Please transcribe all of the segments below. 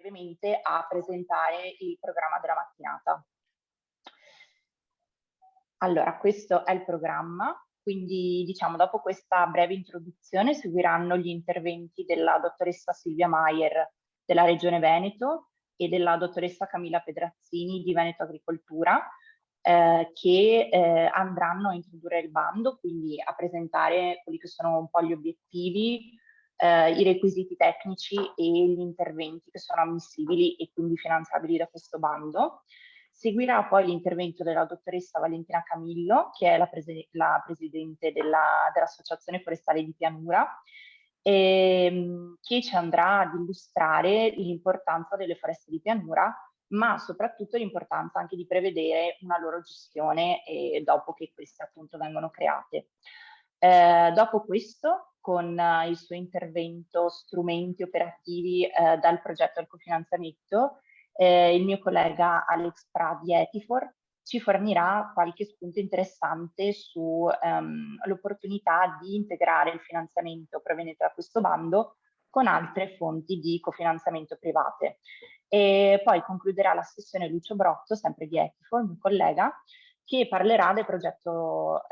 brevemente a presentare il programma della mattinata. Allora, questo è il programma, quindi diciamo dopo questa breve introduzione seguiranno gli interventi della dottoressa Silvia Maier della Regione Veneto e della dottoressa Camilla Pedrazzini di Veneto Agricoltura, che andranno a introdurre il bando, quindi a presentare quelli che sono un po' gli obiettivi, i requisiti tecnici e gli interventi che sono ammissibili e quindi finanziabili da questo bando. Seguirà poi l'intervento della dottoressa Valentina Camillo, che è la presidente dell'Associazione Forestale di Pianura, che ci andrà ad illustrare l'importanza delle foreste di pianura, ma soprattutto l'importanza anche di prevedere una loro gestione dopo che queste appunto vengono create. Dopo questo, con il suo intervento strumenti operativi dal progetto al cofinanziamento, il mio collega Alex Pra di Etifor ci fornirà qualche spunto interessante sull'opportunità di integrare il finanziamento proveniente da questo bando con altre fonti di cofinanziamento private. E poi concluderà la sessione Lucio Brotto, sempre di Etifor, il mio collega, che parlerà del progetto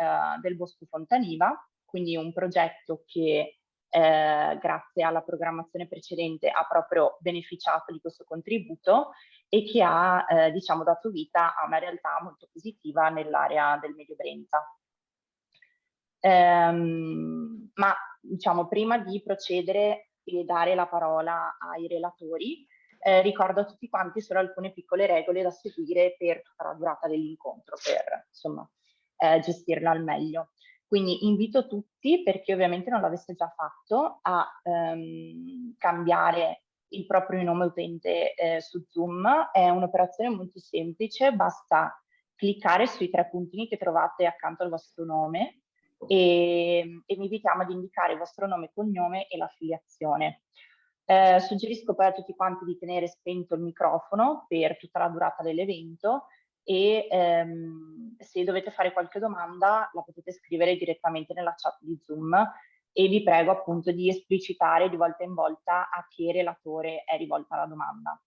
del Bosco Fontaniva, quindi un progetto che grazie alla programmazione precedente ha proprio beneficiato di questo contributo e che ha diciamo dato vita a una realtà molto positiva nell'area del Medio Brenta. Ma diciamo prima di procedere e dare la parola ai relatori, ricordo a tutti quanti solo alcune piccole regole da seguire per tutta la durata dell'incontro, per insomma gestirla al meglio. Quindi invito tutti, perché ovviamente non l'avesse già fatto, a cambiare il proprio nome utente su Zoom. È un'operazione molto semplice, basta cliccare sui tre puntini che trovate accanto al vostro nome e vi invitiamo ad indicare il vostro nome, cognome e l'affiliazione. Suggerisco poi a tutti quanti di tenere spento il microfono per tutta la durata dell'evento e se dovete fare qualche domanda la potete scrivere direttamente nella chat di Zoom e vi prego appunto di esplicitare di volta in volta a che relatore è rivolta la domanda.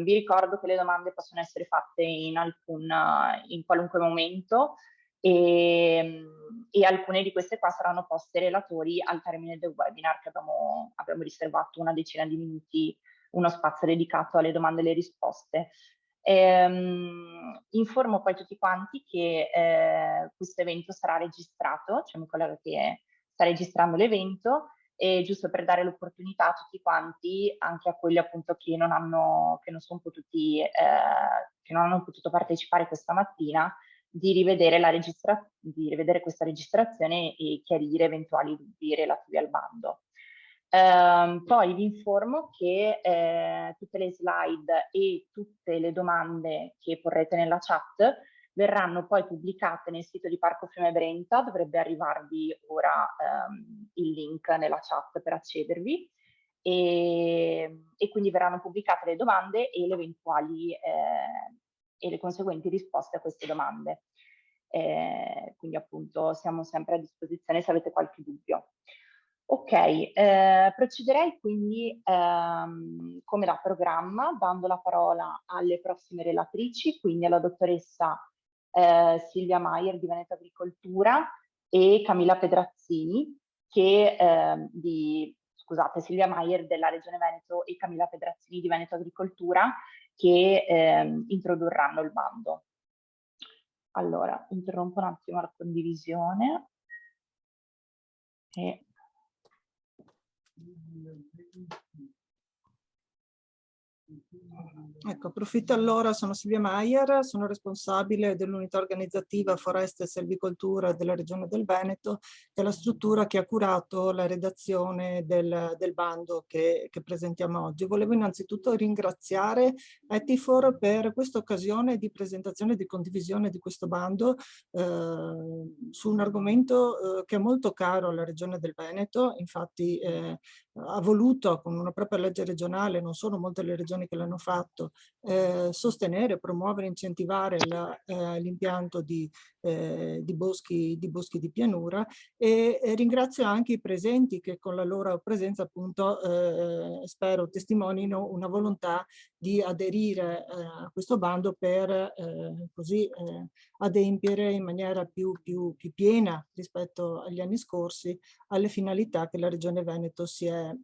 Vi ricordo che le domande possono essere fatte in qualunque momento e alcune di queste qua saranno poste ai relatori al termine del webinar che abbiamo riservato una decina di minuti, uno spazio dedicato alle domande e alle risposte. Informo poi tutti quanti che questo evento sarà registrato, c'è un collega che sta registrando l'evento, e giusto per dare l'opportunità a tutti quanti, anche a quelli appunto che non hanno potuto partecipare questa mattina, di rivedere questa registrazione e chiarire eventuali dubbi relativi al bando. Poi vi informo che tutte le slide e tutte le domande che porrete nella chat verranno poi pubblicate nel sito di Parco Fiume Brenta, dovrebbe arrivarvi ora il link nella chat per accedervi e quindi verranno pubblicate le domande e le eventuali e le conseguenti risposte a queste domande. Quindi appunto siamo sempre a disposizione se avete qualche dubbio. Ok, procederei quindi come da programma, dando la parola alle prossime relatrici, quindi alla dottoressa Silvia Maier di Veneto Agricoltura e Camilla Pedrazzini, Silvia Maier della Regione Veneto e Camilla Pedrazzini di Veneto Agricoltura, che introdurranno il bando. Allora, interrompo un attimo la condivisione. Ecco, approfitto allora, sono Silvia Maier, sono responsabile dell'unità organizzativa Foreste e Selvicoltura della Regione del Veneto, che è la struttura che ha curato la redazione del bando che presentiamo oggi. Volevo innanzitutto ringraziare Etifor per questa occasione di presentazione e di condivisione di questo bando su un argomento che è molto caro alla Regione del Veneto. Infatti ha voluto con una propria legge regionale, non sono molte le regioni regioni che l'hanno fatto, sostenere, promuovere, incentivare l'impianto di boschi di pianura, e ringrazio anche i presenti che con la loro presenza appunto spero testimonino una volontà di aderire a questo bando per così adempiere in maniera più piena rispetto agli anni scorsi alle finalità che la Regione Veneto si è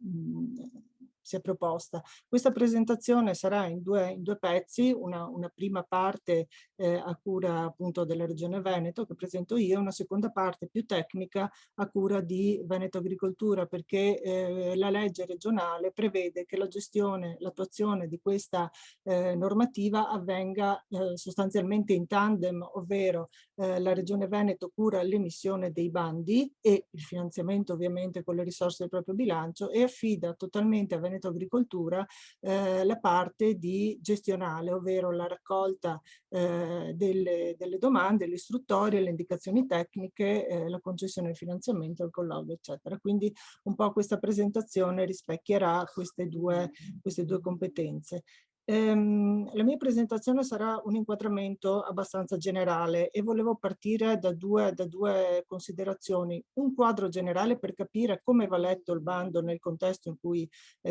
proposta. Questa presentazione sarà in due pezzi, una prima parte a cura appunto della Regione Veneto che presento io, una seconda parte più tecnica a cura di Veneto Agricoltura, perché la legge regionale prevede che la gestione, l'attuazione di questa normativa avvenga sostanzialmente in tandem, ovvero la Regione Veneto cura l'emissione dei bandi e il finanziamento ovviamente con le risorse del proprio bilancio, e affida totalmente a Veneto Agricoltura la parte di gestionale, ovvero la raccolta delle domande, le istruttorie, le indicazioni tecniche, la concessione del finanziamento, il collaudo, eccetera. Quindi un po' questa presentazione rispecchierà queste due competenze. La mia presentazione sarà un inquadramento abbastanza generale e volevo partire da due considerazioni. Un quadro generale per capire come va letto il bando nel contesto in cui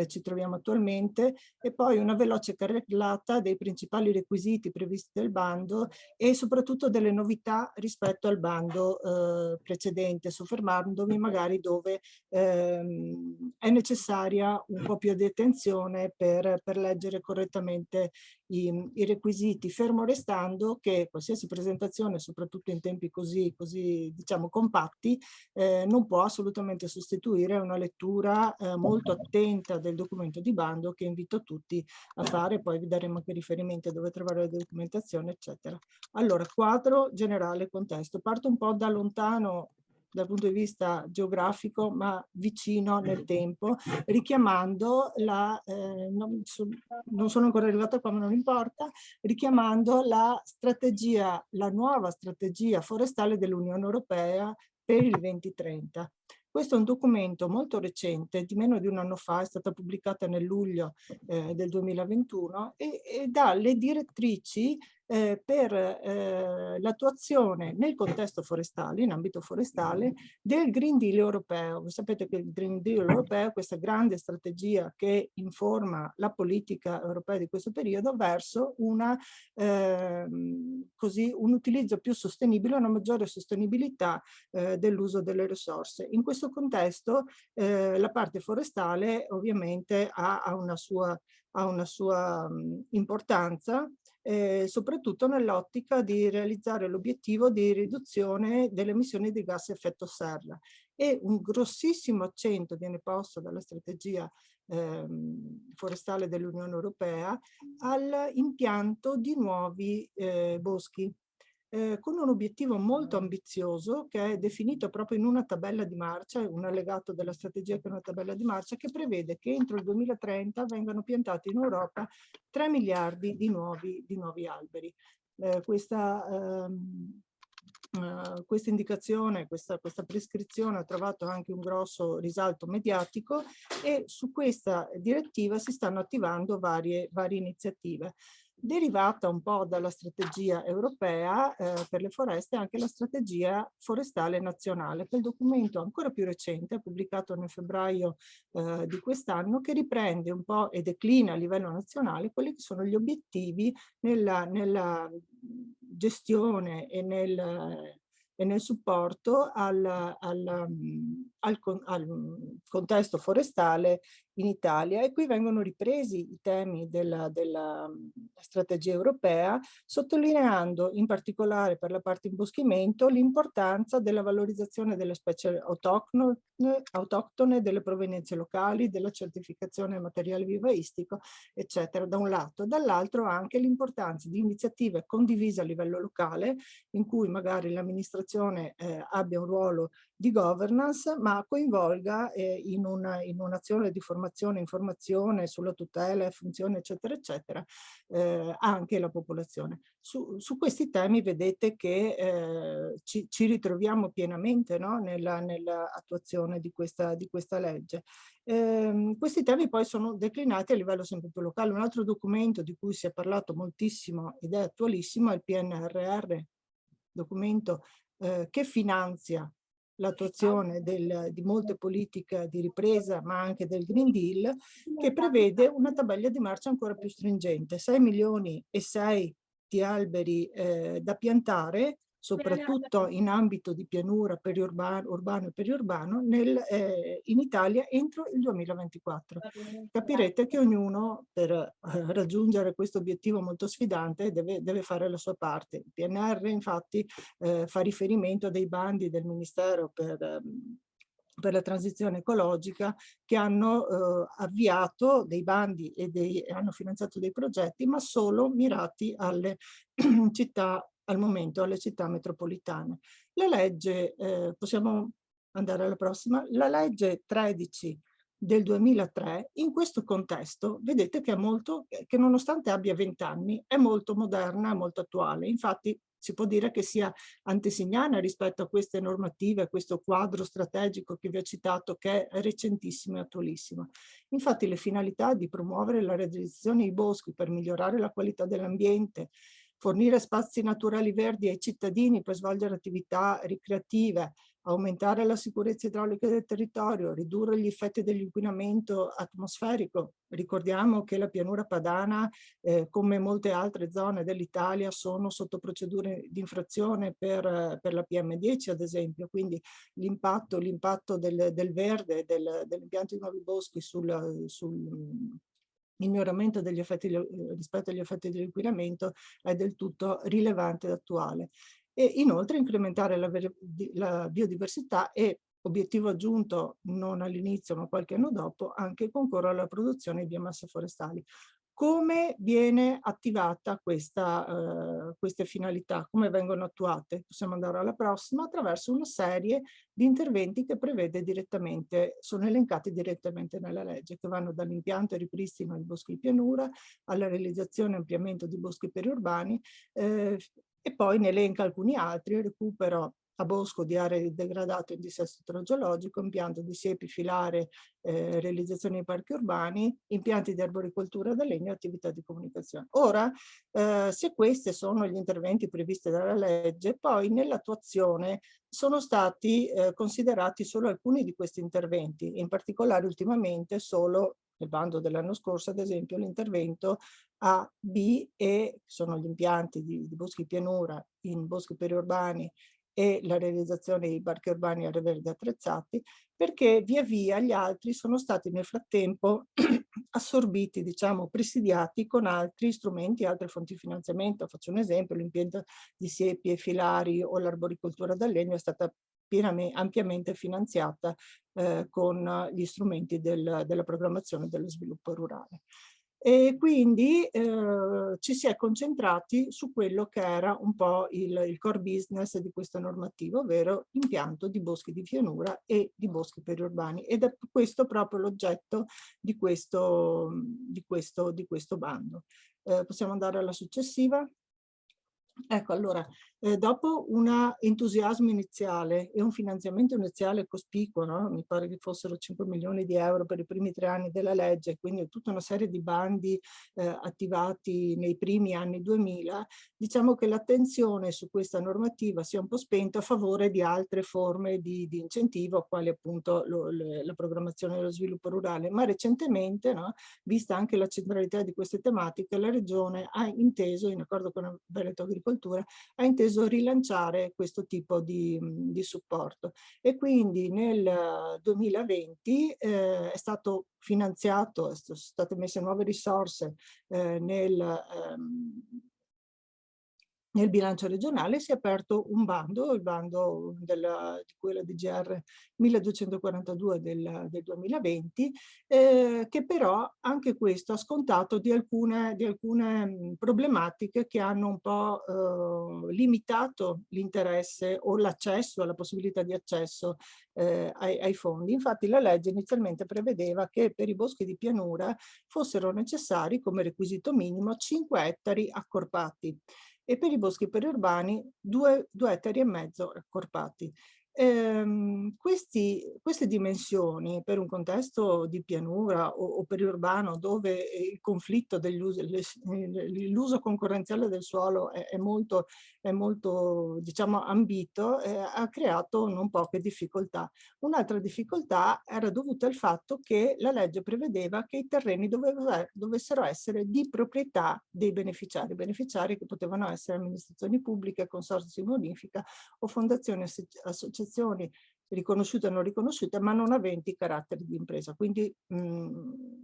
ci troviamo attualmente, e poi una veloce carrellata dei principali requisiti previsti del bando e soprattutto delle novità rispetto al bando precedente, soffermandomi magari dove è necessaria un po' più di attenzione per leggere correttamente i requisiti, fermo restando che qualsiasi presentazione, soprattutto in tempi così diciamo compatti, non può assolutamente sostituire una lettura molto attenta del documento di bando, che invito tutti a fare. Poi vi daremo anche riferimenti a dove trovare la documentazione, eccetera. Allora, quadro generale, contesto. Parto un po' da lontano dal punto di vista geografico, ma vicino nel tempo, richiamando non sono ancora arrivata qua, ma non importa, richiamando la nuova strategia forestale dell'Unione Europea per il 2030. Questo è un documento molto recente, di meno di un anno fa, è stata pubblicata nel luglio del 2021 e dà le direttrici per l'attuazione nel contesto forestale, in ambito forestale, del Green Deal europeo. Voi sapete che il Green Deal europeo è questa grande strategia che informa la politica europea di questo periodo verso un utilizzo più sostenibile, una maggiore sostenibilità dell'uso delle risorse. In questo contesto la parte forestale ovviamente ha una sua importanza, soprattutto nell'ottica di realizzare l'obiettivo di riduzione delle emissioni di gas a effetto serra. E un grossissimo accento viene posto dalla strategia forestale dell'Unione Europea all'impianto di nuovi boschi, con un obiettivo molto ambizioso che è definito proprio in una tabella di marcia, un allegato della strategia che è una tabella di marcia che prevede che entro il 2030 vengano piantati in Europa 3 miliardi di nuovi alberi. Questa indicazione, questa prescrizione ha trovato anche un grosso risalto mediatico, e su questa direttiva si stanno attivando varie iniziative. Derivata un po' dalla strategia europea per le foreste, anche la strategia forestale nazionale, che è il documento ancora più recente, pubblicato nel febbraio di quest'anno, che riprende un po' e declina a livello nazionale quelli che sono gli obiettivi nella gestione e nel supporto al contesto forestale in Italia. E qui vengono ripresi i temi della strategia europea, sottolineando in particolare per la parte imboschimento l'importanza della valorizzazione delle specie autoctone, delle provenienze locali, della certificazione del materiale vivaistico, eccetera, da un lato. Dall'altro anche l'importanza di iniziative condivise a livello locale, in cui magari l'amministrazione abbia un ruolo di governance, ma coinvolga in un'azione di formazione formazione, informazione sulla tutela, funzione, eccetera, eccetera, anche la popolazione. Su questi temi vedete che ci ritroviamo pienamente, no? Nella attuazione di questa legge. Questi temi poi sono declinati a livello sempre più locale. Un altro documento di cui si è parlato moltissimo ed è attualissimo è il PNRR, documento che finanzia l'attuazione di molte politiche di ripresa, ma anche del Green Deal, che prevede una tabella di marcia ancora più stringente, 6 milioni e 6 di alberi da piantare, soprattutto in ambito di pianura urbano e periurbano, in Italia entro il 2024. Capirete che ognuno per raggiungere questo obiettivo molto sfidante deve fare la sua parte. Il PNR infatti fa riferimento a dei bandi del Ministero per la transizione ecologica che hanno avviato dei bandi e hanno finanziato dei progetti, ma solo mirati alle città, al momento alle città metropolitane. La legge, possiamo andare alla prossima, la legge 13 del 2003, in questo contesto vedete che che nonostante abbia 20 anni è molto moderna, molto attuale. Infatti si può dire che sia antesignana rispetto a queste normative, a questo quadro strategico che vi ho citato, che è recentissimo e attualissimo. Infatti le finalità di promuovere la realizzazione dei boschi per migliorare la qualità dell'ambiente, fornire spazi naturali verdi ai cittadini per svolgere attività ricreative, aumentare la sicurezza idraulica del territorio, ridurre gli effetti dell'inquinamento atmosferico. Ricordiamo che la pianura padana, come molte altre zone dell'Italia, sono sotto procedure di infrazione per la PM10, ad esempio, quindi l'impatto del verde, dell'impianto di nuovi boschi sul miglioramento degli effetti rispetto agli effetti dell'inquinamento è del tutto rilevante ed attuale. E inoltre incrementare la biodiversità e, obiettivo aggiunto non all'inizio ma qualche anno dopo, anche concorrere alla produzione di biomasse forestali. Come viene attivata queste finalità? Come vengono attuate? Possiamo andare alla prossima, attraverso una serie di interventi che prevede direttamente, sono elencati direttamente nella legge, che vanno dall'impianto e ripristino di boschi di pianura alla realizzazione e ampliamento di boschi periurbani, e poi ne elenca alcuni altri: recupero a bosco di aree degradate in dissesto idrogeologico, impianto di siepi filare, realizzazione di parchi urbani, impianti di arboricoltura da legno e attività di comunicazione. Ora, se questi sono gli interventi previsti dalla legge, poi nell'attuazione sono stati considerati solo alcuni di questi interventi, in particolare ultimamente solo nel bando dell'anno scorso, ad esempio, l'intervento A, B e sono gli impianti di boschi pianura in boschi periurbani e la realizzazione di parchi urbani aree verdi attrezzati, perché via via gli altri sono stati nel frattempo assorbiti, diciamo, presidiati con altri strumenti, altre fonti di finanziamento. Faccio un esempio: l'impianto di siepi e filari o l'arboricoltura da legno è stata ampiamente finanziata con gli strumenti della programmazione e dello sviluppo rurale. E quindi ci si è concentrati su quello che era un po' il core business di questa normativa, ovvero l'impianto di boschi di pianura e di boschi periurbani, ed è questo proprio l'oggetto di questo bando. Possiamo andare alla successiva? Ecco, allora, dopo un entusiasmo iniziale e un finanziamento iniziale cospicuo, no? Mi pare che fossero 5 milioni di euro per i primi 3 anni della legge, quindi tutta una serie di bandi attivati nei primi anni 2000, diciamo che l'attenzione su questa normativa si è un po' spenta a favore di altre forme di incentivo, quali appunto la programmazione dello sviluppo rurale, ma recentemente, no, vista anche la centralità di queste tematiche, la Regione ha inteso, in accordo con la Veneto Agricoltura, ha inteso rilanciare questo tipo di supporto, e quindi nel 2020 è stato finanziato, sono state messe nuove risorse nel nel bilancio regionale si è aperto un bando, il bando di cui la DGR 1242 del 2020, che però anche questo ha scontato di alcune problematiche che hanno un po' limitato l'interesse o l'accesso, la possibilità di accesso ai fondi. Infatti la legge inizialmente prevedeva che per i boschi di pianura fossero necessari come requisito minimo 5 ettari accorpati e per i boschi periurbani 2 ettari e mezzo accorpati. Queste dimensioni per un contesto di pianura o periurbano dove il conflitto l'uso concorrenziale del suolo è molto diciamo ambito, ha creato non poche difficoltà. Un'altra difficoltà era dovuta al fatto che la legge prevedeva che i terreni dovessero essere di proprietà dei beneficiari che potevano essere amministrazioni pubbliche, consorzi di bonifica o fondazioni, associazioni riconosciute o non riconosciute, ma non aventi carattere di impresa, quindi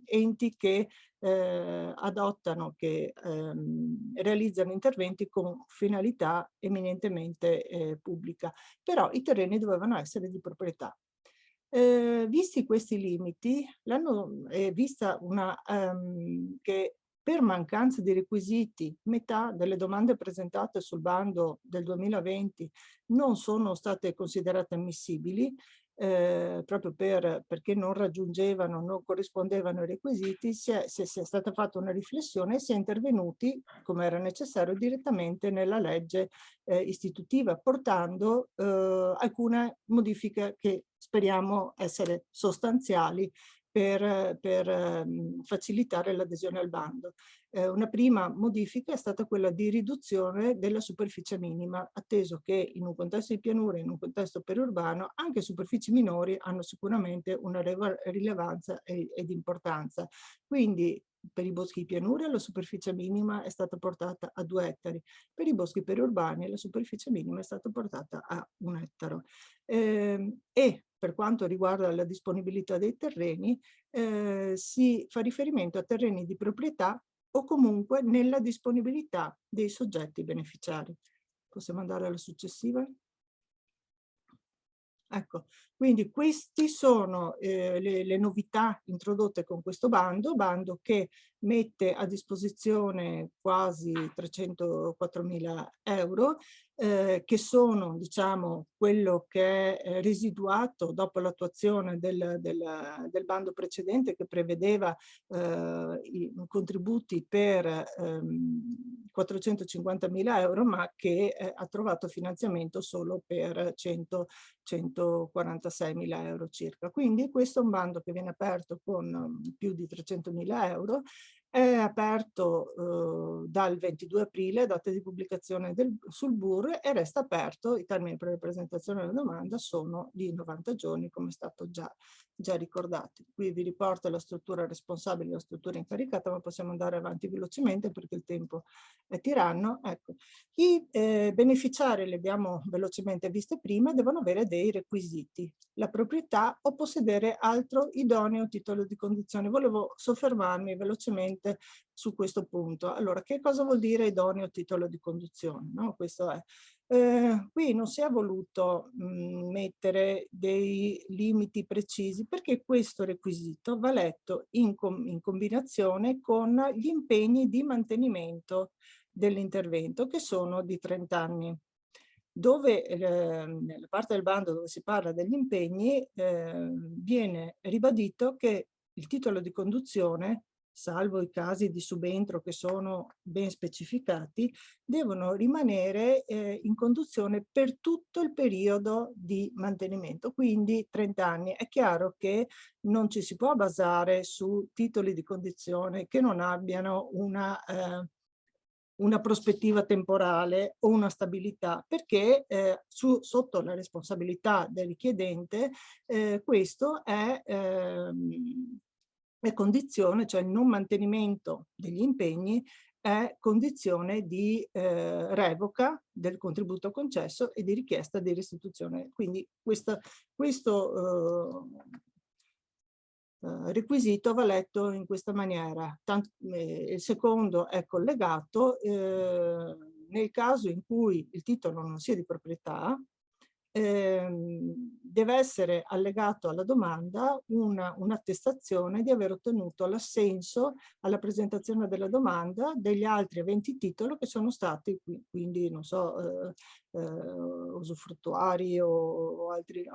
enti che adottano, che realizzano interventi con finalità eminentemente pubblica, però i terreni dovevano essere di proprietà. Visti questi limiti, vista che per mancanza di requisiti metà delle domande presentate sul bando del 2020 non sono state considerate ammissibili, proprio perché non raggiungevano, non corrispondevano ai requisiti, è stata fatta una riflessione e si è intervenuti, come era necessario, direttamente nella legge istitutiva, portando alcune modifiche che speriamo essere sostanziali per facilitare l'adesione al bando. Una prima modifica è stata quella di riduzione della superficie minima, atteso che in un contesto di pianura, in un contesto periurbano, anche superfici minori hanno sicuramente una rilevanza ed importanza. Quindi per i boschi di pianura la superficie minima è stata portata a 2 ettari, per i boschi periurbani la superficie minima è stata portata a 1 ettaro. E per quanto riguarda la disponibilità dei terreni, si fa riferimento a terreni di proprietà o comunque nella disponibilità dei soggetti beneficiari. Possiamo andare alla successiva? Ecco, quindi queste sono le novità introdotte con questo bando che mette a disposizione quasi 304.000 euro, che sono, diciamo, quello che è residuato dopo l'attuazione del bando precedente che prevedeva i contributi per 450.000 euro, ma che ha trovato finanziamento solo per 146.000 euro circa. Quindi questo è un bando che viene aperto con più di 300.000 euro, è aperto dal 22 aprile, data di pubblicazione sul BUR, e resta aperto. I termini per la presentazione della domanda sono di 90 giorni, come è stato già ricordato. Qui vi riporto la struttura responsabile e la struttura incaricata, ma possiamo andare avanti velocemente perché il tempo è tiranno. Ecco. I beneficiari, li abbiamo velocemente viste prima, devono avere dei requisiti: la proprietà o possedere altro idoneo titolo di conduzione. Volevo soffermarmi velocemente su questo punto. Allora, che cosa vuol dire idoneo titolo di conduzione? No? Questo è. Qui non si è voluto mettere dei limiti precisi perché questo requisito va letto in combinazione con gli impegni di mantenimento dell'intervento, che sono di 30 anni. Dove nella parte del bando dove si parla degli impegni viene ribadito che il titolo di conduzione, salvo i casi di subentro che sono ben specificati, devono rimanere in conduzione per tutto il periodo di mantenimento, quindi 30 anni. È chiaro che non ci si può basare su titoli di conduzione che non abbiano una prospettiva temporale o una stabilità, perché sotto la responsabilità del richiedente questo è condizione, cioè il non mantenimento degli impegni è condizione di revoca del contributo concesso e di richiesta di restituzione. Quindi questo requisito va letto in questa maniera. Il secondo è collegato, nel caso in cui il titolo non sia di proprietà, deve essere allegato alla domanda un'attestazione di aver ottenuto l'assenso alla presentazione della domanda degli altri aventi titolo che sono stati quindi, non so, usufruttuari o altri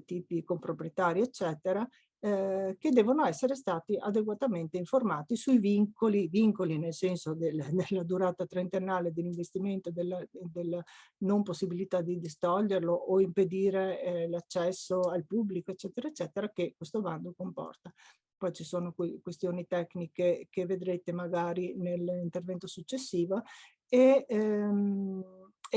tipi comproprietari, eccetera, che devono essere stati adeguatamente informati sui vincoli nel senso della durata trentennale dell'investimento, della non possibilità di distoglierlo o impedire l'accesso al pubblico, eccetera, eccetera, che questo bando comporta. Poi ci sono questioni tecniche che vedrete magari nell'intervento successivo e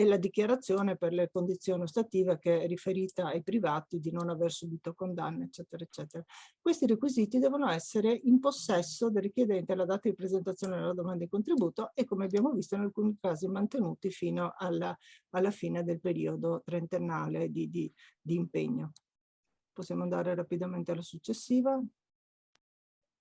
la dichiarazione per le condizioni ostative che è riferita ai privati di non aver subito condanne, eccetera, eccetera. Questi requisiti devono essere in possesso del richiedente alla data di presentazione della domanda di contributo e, come abbiamo visto, in alcuni casi mantenuti fino alla fine del periodo trentennale di impegno. Possiamo andare rapidamente alla successiva.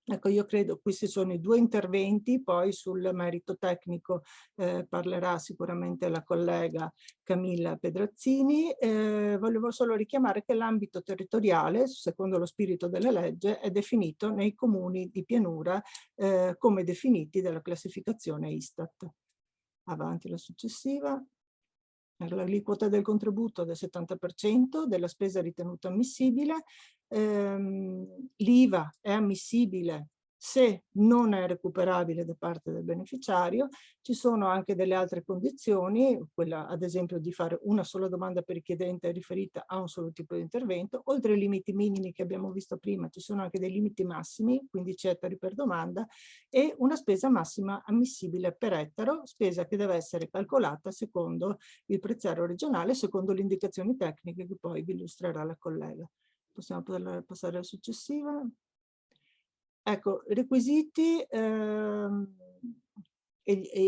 Ecco, io credo questi sono i due interventi, poi sul merito tecnico parlerà sicuramente la collega Camilla Pedrazzini. Volevo solo richiamare che l'ambito territoriale, secondo lo spirito della legge, è definito nei comuni di pianura come definiti dalla classificazione Istat. Avanti la successiva. L'aliquota del contributo del 70% della spesa ritenuta ammissibile. L'IVA è ammissibile se non è recuperabile da parte del beneficiario. Ci sono anche delle altre condizioni, quella ad esempio di fare una sola domanda per richiedente riferita a un solo tipo di intervento. Oltre ai limiti minimi che abbiamo visto prima, ci sono anche dei limiti massimi, 15 ettari per domanda, e una spesa massima ammissibile per ettaro, spesa che deve essere calcolata secondo il prezzario regionale, secondo le indicazioni tecniche che poi vi illustrerà la collega. Possiamo passare alla successiva. Ecco, requisiti e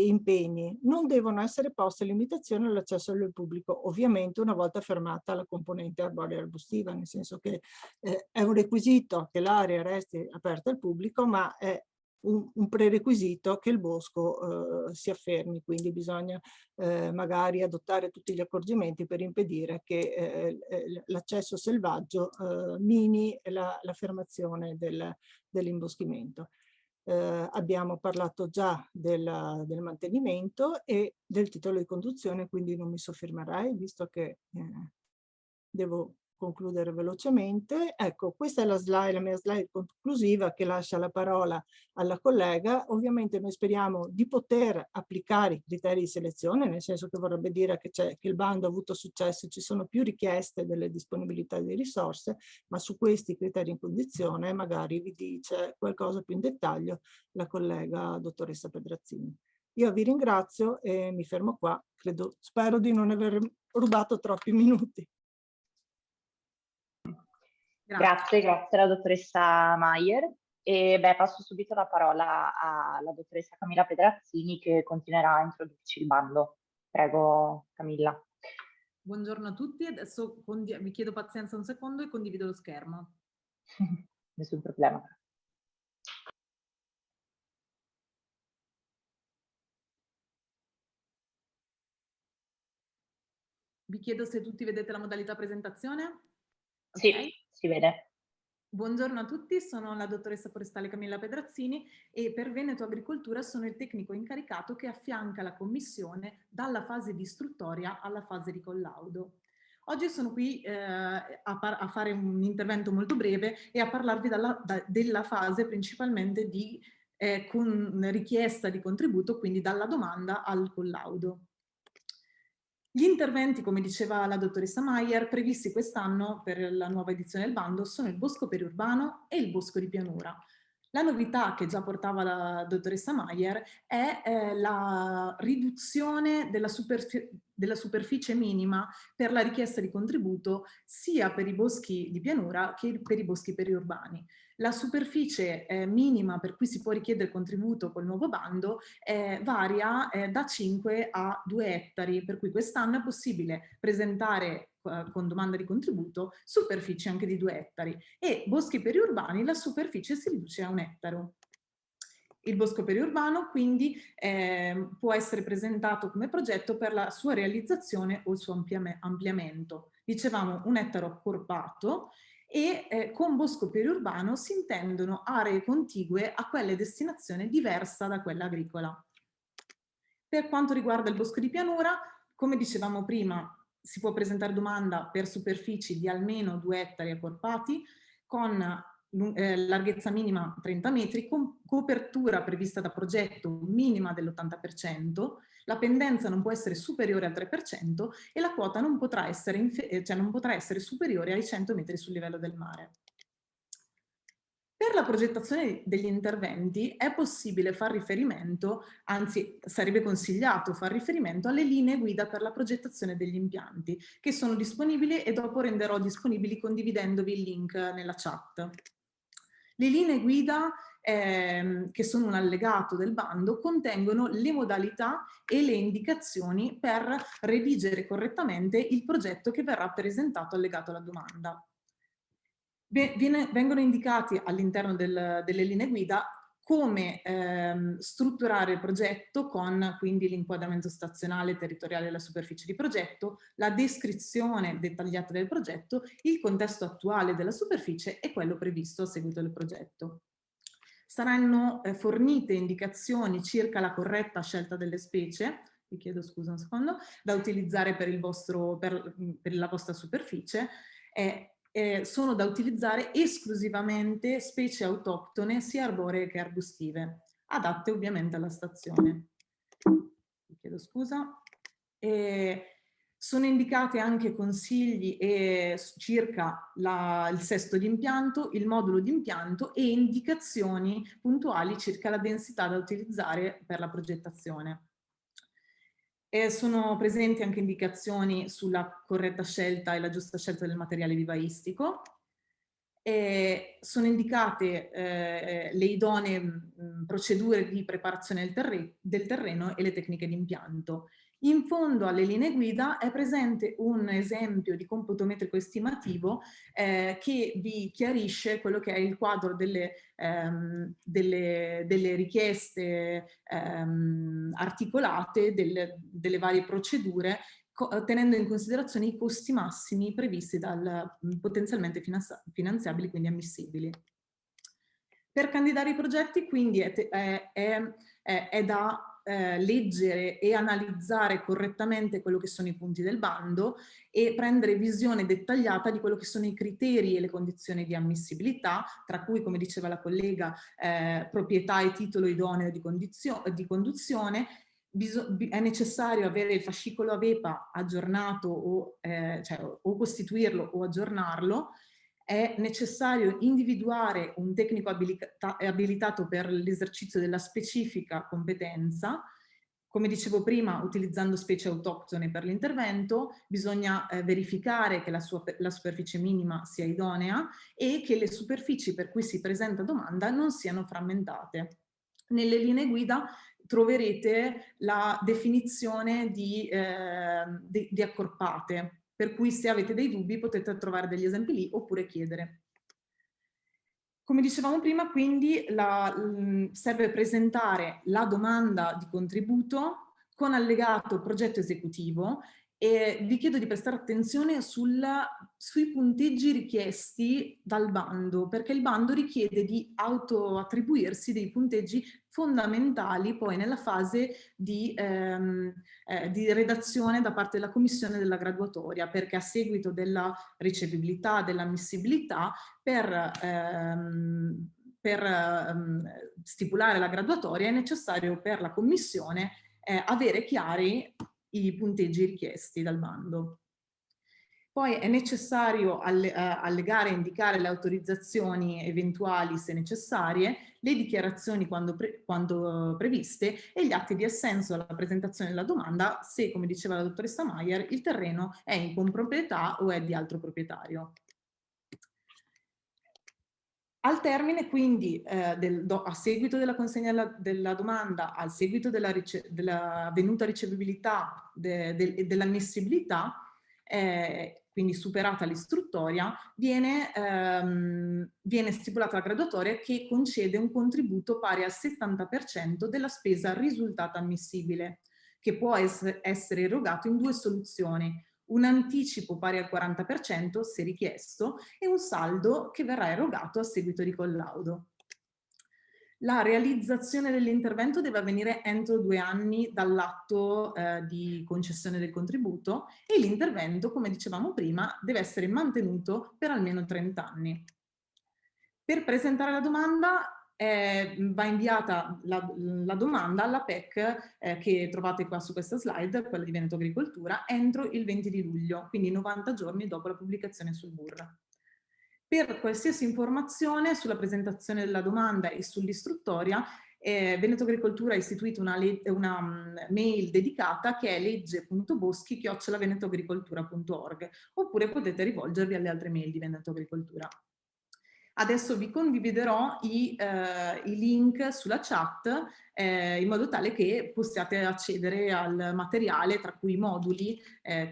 impegni. Non devono essere poste limitazioni all'accesso al pubblico, ovviamente una volta fermata la componente arborea arbustiva, nel senso che è un requisito che l'area resti aperta al pubblico, ma è un prerequisito che il bosco si affermi, quindi bisogna magari adottare tutti gli accorgimenti per impedire che l'accesso selvaggio mini l'affermazione dell'imboschimento. Abbiamo parlato già del mantenimento e del titolo di conduzione, quindi non mi soffermerei, visto che devo concludere velocemente. Ecco, questa è la mia slide conclusiva che lascia la parola alla collega. Ovviamente noi speriamo di poter applicare i criteri di selezione, nel senso che vorrebbe dire che il bando ha avuto successo e ci sono più richieste delle disponibilità di risorse, ma su questi criteri in condizione magari vi dice qualcosa più in dettaglio la collega dottoressa Pedrazzini. Io vi ringrazio e mi fermo qua. Spero di non aver rubato troppi minuti. Grazie alla dottoressa Maier. E passo subito la parola alla dottoressa Camilla Pedrazzini che continuerà a introdurci il bando. Prego Camilla. Buongiorno a tutti, adesso vi chiedo pazienza un secondo e condivido lo schermo. Nessun problema. Vi chiedo se tutti vedete la modalità presentazione. Sì, okay. Si vede. Buongiorno a tutti, sono la dottoressa forestale Camilla Pedrazzini e per Veneto Agricoltura sono il tecnico incaricato che affianca la commissione dalla fase di istruttoria alla fase di collaudo. Oggi sono qui a fare un intervento molto breve e a parlarvi della fase principalmente di con richiesta di contributo, quindi dalla domanda al collaudo. Gli interventi, come diceva la dottoressa Maier, previsti quest'anno per la nuova edizione del bando sono il bosco periurbano e il bosco di pianura. La novità che già portava la dottoressa Maier è la riduzione della superficie minima per la richiesta di contributo sia per i boschi di pianura che per i boschi periurbani. La superficie minima per cui si può richiedere contributo col nuovo bando varia da 5 a 2 ettari, per cui quest'anno è possibile presentare con domanda di contributo superficie anche di 2 ettari e boschi periurbani la superficie si riduce a 1 ettaro. Il bosco periurbano quindi può essere presentato come progetto per la sua realizzazione o il suo ampliamento. Dicevamo un ettaro accorpato, e con bosco periurbano si intendono aree contigue a quelle destinazione diversa da quella agricola. Per quanto riguarda il bosco di pianura, come dicevamo prima, si può presentare domanda per superfici di almeno 2 ettari accorpati, con larghezza minima 30 metri, con copertura prevista da progetto minima dell'80%, la pendenza non può essere superiore al 3% e la quota non potrà essere superiore ai 100 metri sul livello del mare. Per la progettazione degli interventi è possibile far riferimento, anzi sarebbe consigliato far riferimento alle linee guida per la progettazione degli impianti, che sono disponibili e dopo renderò disponibili condividendovi il link nella chat. Le linee guida, che sono un allegato del bando, contengono le modalità e le indicazioni per redigere correttamente il progetto che verrà presentato allegato alla domanda. Vengono indicati all'interno delle linee guida come strutturare il progetto con quindi l'inquadramento stazionale e territoriale della superficie di progetto, la descrizione dettagliata del progetto, il contesto attuale della superficie e quello previsto a seguito del progetto. Saranno fornite indicazioni circa la corretta scelta delle specie, vi chiedo scusa un secondo, da utilizzare per la vostra superficie, sono da utilizzare esclusivamente specie autoctone sia arboree che arbustive, adatte ovviamente alla stazione. Vi chiedo scusa. Sono indicati anche consigli circa il sesto di impianto, il modulo di impianto e indicazioni puntuali circa la densità da utilizzare per la progettazione. Sono presenti anche indicazioni sulla corretta scelta e la giusta scelta del materiale vivaistico. Sono indicate le idonee procedure di preparazione del terreno e le tecniche di impianto. In fondo alle linee guida è presente un esempio di computo metrico estimativo che vi chiarisce quello che è il quadro delle richieste articolate delle varie procedure, tenendo in considerazione i costi massimi previsti potenzialmente finanziabili, quindi ammissibili. Per candidare i progetti quindi è da leggere e analizzare correttamente quello che sono i punti del bando e prendere visione dettagliata di quello che sono i criteri e le condizioni di ammissibilità, tra cui, come diceva la collega, proprietà e titolo idoneo di conduzione. È necessario avere il fascicolo AVEPA aggiornato o costituirlo o aggiornarlo. È necessario individuare un tecnico abilitato per l'esercizio della specifica competenza. Come dicevo prima, utilizzando specie autoctone per l'intervento, bisogna verificare che la superficie minima sia idonea e che le superfici per cui si presenta domanda non siano frammentate. Nelle linee guida troverete la definizione di accorpate, per cui se avete dei dubbi potete trovare degli esempi lì oppure chiedere. Come dicevamo prima, quindi serve presentare la domanda di contributo con allegato progetto esecutivo e vi chiedo di prestare attenzione sui punteggi richiesti dal bando, perché il bando richiede di autoattribuirsi dei punteggi fondamentali poi nella fase di redazione da parte della commissione della graduatoria, perché a seguito della ricevibilità, dell'ammissibilità, per stipulare la graduatoria è necessario per la commissione avere chiari i punteggi richiesti dal bando. Poi è necessario allegare e indicare le autorizzazioni eventuali se necessarie, le dichiarazioni quando previste e gli atti di assenso alla presentazione della domanda se, come diceva la dottoressa Maier, il terreno è in comproprietà o è di altro proprietario. Al termine quindi a seguito della consegna della domanda, al seguito della venuta ricevibilità e dell'ammissibilità, quindi superata l'istruttoria, viene stipulata la graduatoria che concede un contributo pari al 70% della spesa risultata ammissibile, che può essere erogato in 2 soluzioni: un anticipo pari al 40% se richiesto e un saldo che verrà erogato a seguito di collaudo. La realizzazione dell'intervento deve avvenire entro 2 anni dall'atto di concessione del contributo e l'intervento, come dicevamo prima, deve essere mantenuto per almeno 30 anni. Per presentare la domanda va inviata la domanda alla PEC che trovate qua su questa slide, quella di Veneto Agricoltura, entro il 20 di luglio, quindi 90 giorni dopo la pubblicazione sul BUR. Per qualsiasi informazione sulla presentazione della domanda e sull'istruttoria, Veneto Agricoltura ha istituito una mail dedicata che è legge.boschi@venetoagricoltura.org, oppure potete rivolgervi alle altre mail di Veneto Agricoltura. Adesso vi condividerò i link sulla chat in modo tale che possiate accedere al materiale, tra cui i moduli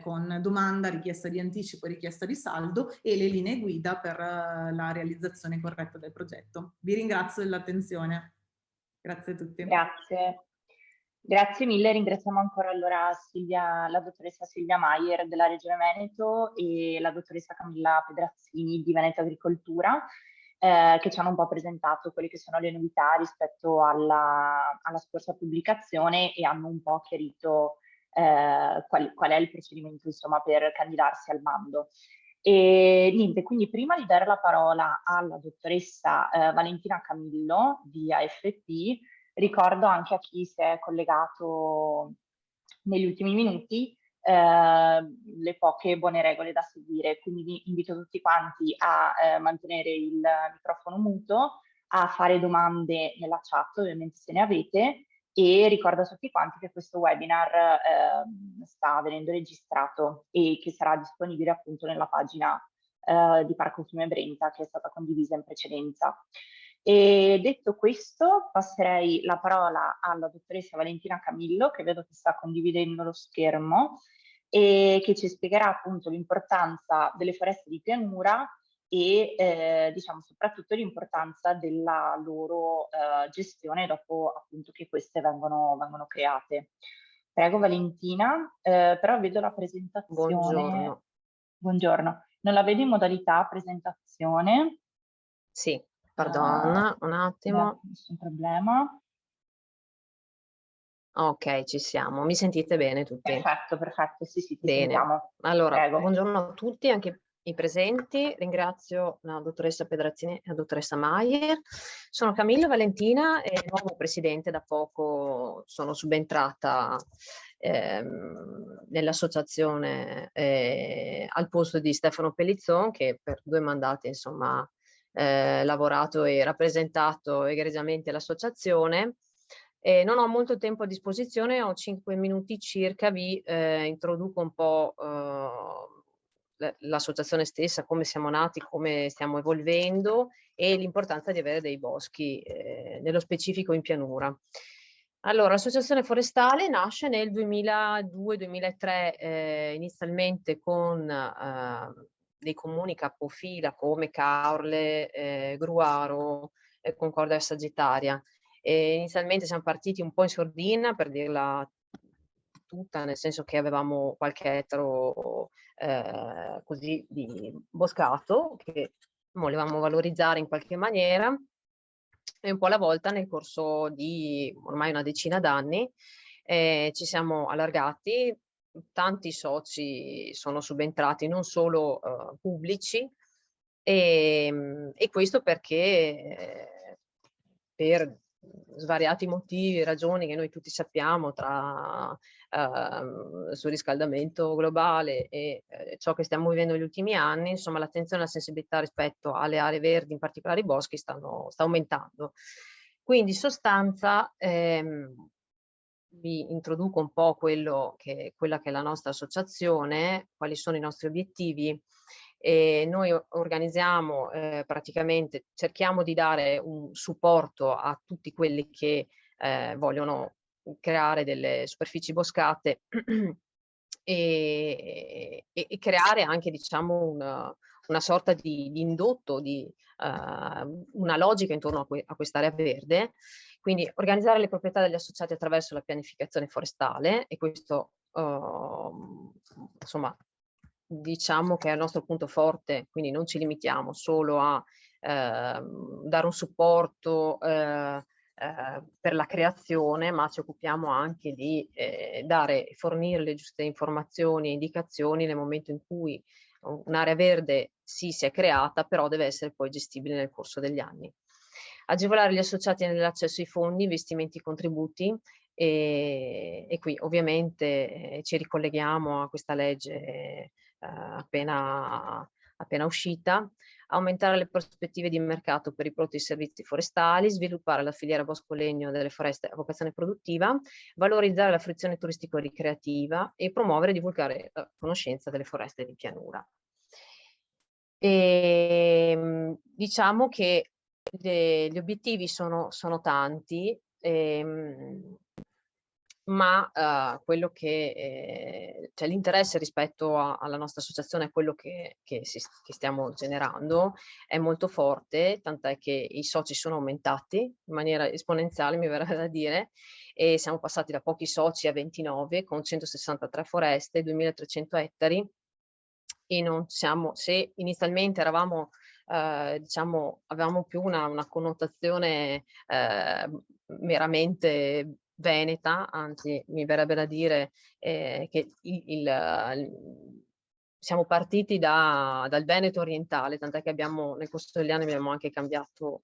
con domanda, richiesta di anticipo e richiesta di saldo, e le linee guida per la realizzazione corretta del progetto. Vi ringrazio dell'attenzione. Grazie a tutti. Grazie. Grazie mille, ringraziamo ancora allora la dottoressa Silvia Maier della Regione Veneto e la dottoressa Camilla Pedrazzini di Veneto Agricoltura, che ci hanno un po' presentato quelle che sono le novità rispetto alla scorsa pubblicazione e hanno un po' chiarito qual è il procedimento, insomma, per candidarsi al bando. E niente, quindi prima di dare la parola alla dottoressa Valentina Camillo di AFP, ricordo anche a chi si è collegato negli ultimi minuti le poche buone regole da seguire, quindi vi invito tutti quanti a mantenere il microfono muto, a fare domande nella chat, ovviamente se ne avete, e ricordo a tutti quanti che questo webinar sta venendo registrato e che sarà disponibile appunto nella pagina di Parco Fiume Brenta che è stata condivisa in precedenza. E detto questo, passerei la parola alla dottoressa Valentina Camillo, che vedo che sta condividendo lo schermo e che ci spiegherà appunto l'importanza delle foreste di pianura e diciamo soprattutto l'importanza della loro gestione dopo appunto che queste vengono create. Prego Valentina, però vedo la presentazione. Buongiorno. Buongiorno. Non la vedo in modalità presentazione. Sì, pardon, un attimo. Nessun problema. Ok, ci siamo. Mi sentite bene tutti? Perfetto, sì, ti bene. sentiamo. Allora, Prego. buongiorno a tutti, anche i presenti. Ringrazio la dottoressa Pedrazzini e la dottoressa Maier. Sono Camilla Valentina e nuovo presidente, da poco sono subentrata nell'associazione al posto di Stefano Pellizzon, che per 2 mandati insomma lavorato e rappresentato egregiamente l'associazione. Non ho molto tempo a disposizione, ho 5 minuti circa, vi introduco un po' l'associazione stessa, come siamo nati, come stiamo evolvendo e l'importanza di avere dei boschi, nello specifico in pianura. Allora, l'associazione forestale nasce nel 2002-2003, inizialmente con dei comuni capofila come Caorle, Gruaro, Concordia e Sagittaria. Inizialmente siamo partiti un po' in sordina, per dirla tutta, nel senso che avevamo qualche ettaro così di boscato che volevamo valorizzare in qualche maniera, e un po' alla volta nel corso di ormai una decina d'anni ci siamo allargati, tanti soci sono subentrati, non solo pubblici, e questo perché per svariati motivi e ragioni che noi tutti sappiamo, tra surriscaldamento globale e ciò che stiamo vivendo negli ultimi anni, insomma l'attenzione e la sensibilità rispetto alle aree verdi, in particolare i boschi, sta aumentando. Quindi in sostanza vi introduco un po' quella che è la nostra associazione, quali sono i nostri obiettivi. Noi organizziamo praticamente, cerchiamo di dare un supporto a tutti quelli che vogliono creare delle superfici boscate e creare anche, diciamo, una sorta di indotto, una logica intorno a quest'area verde. Quindi organizzare le proprietà degli associati attraverso la pianificazione forestale, e questo insomma diciamo che è il nostro punto forte, quindi non ci limitiamo solo a dare un supporto per la creazione, ma ci occupiamo anche di fornire le giuste informazioni e indicazioni nel momento in cui un'area verde si è creata, però deve essere poi gestibile nel corso degli anni. Agevolare gli associati nell'accesso ai fondi, investimenti, contributi, e qui ovviamente ci ricolleghiamo a questa legge appena uscita. Aumentare le prospettive di mercato per i prodotti e servizi forestali, sviluppare la filiera bosco-legno delle foreste a vocazione produttiva, valorizzare la fruizione turistico-ricreativa e promuovere e divulgare la conoscenza delle foreste di pianura. Diciamo che gli obiettivi sono tanti, ma quello che cioè l'interesse rispetto alla nostra associazione, è quello che stiamo generando, è molto forte, tant'è che i soci sono aumentati in maniera esponenziale, mi verrebbe da dire, e siamo passati da pochi soci a 29 con 163 foreste, 2300 ettari, e non siamo, se inizialmente eravamo diciamo avevamo più una connotazione meramente veneta, anzi mi verrebbe da dire che siamo partiti dal Veneto orientale, tant'è che nel corso degli anni abbiamo anche cambiato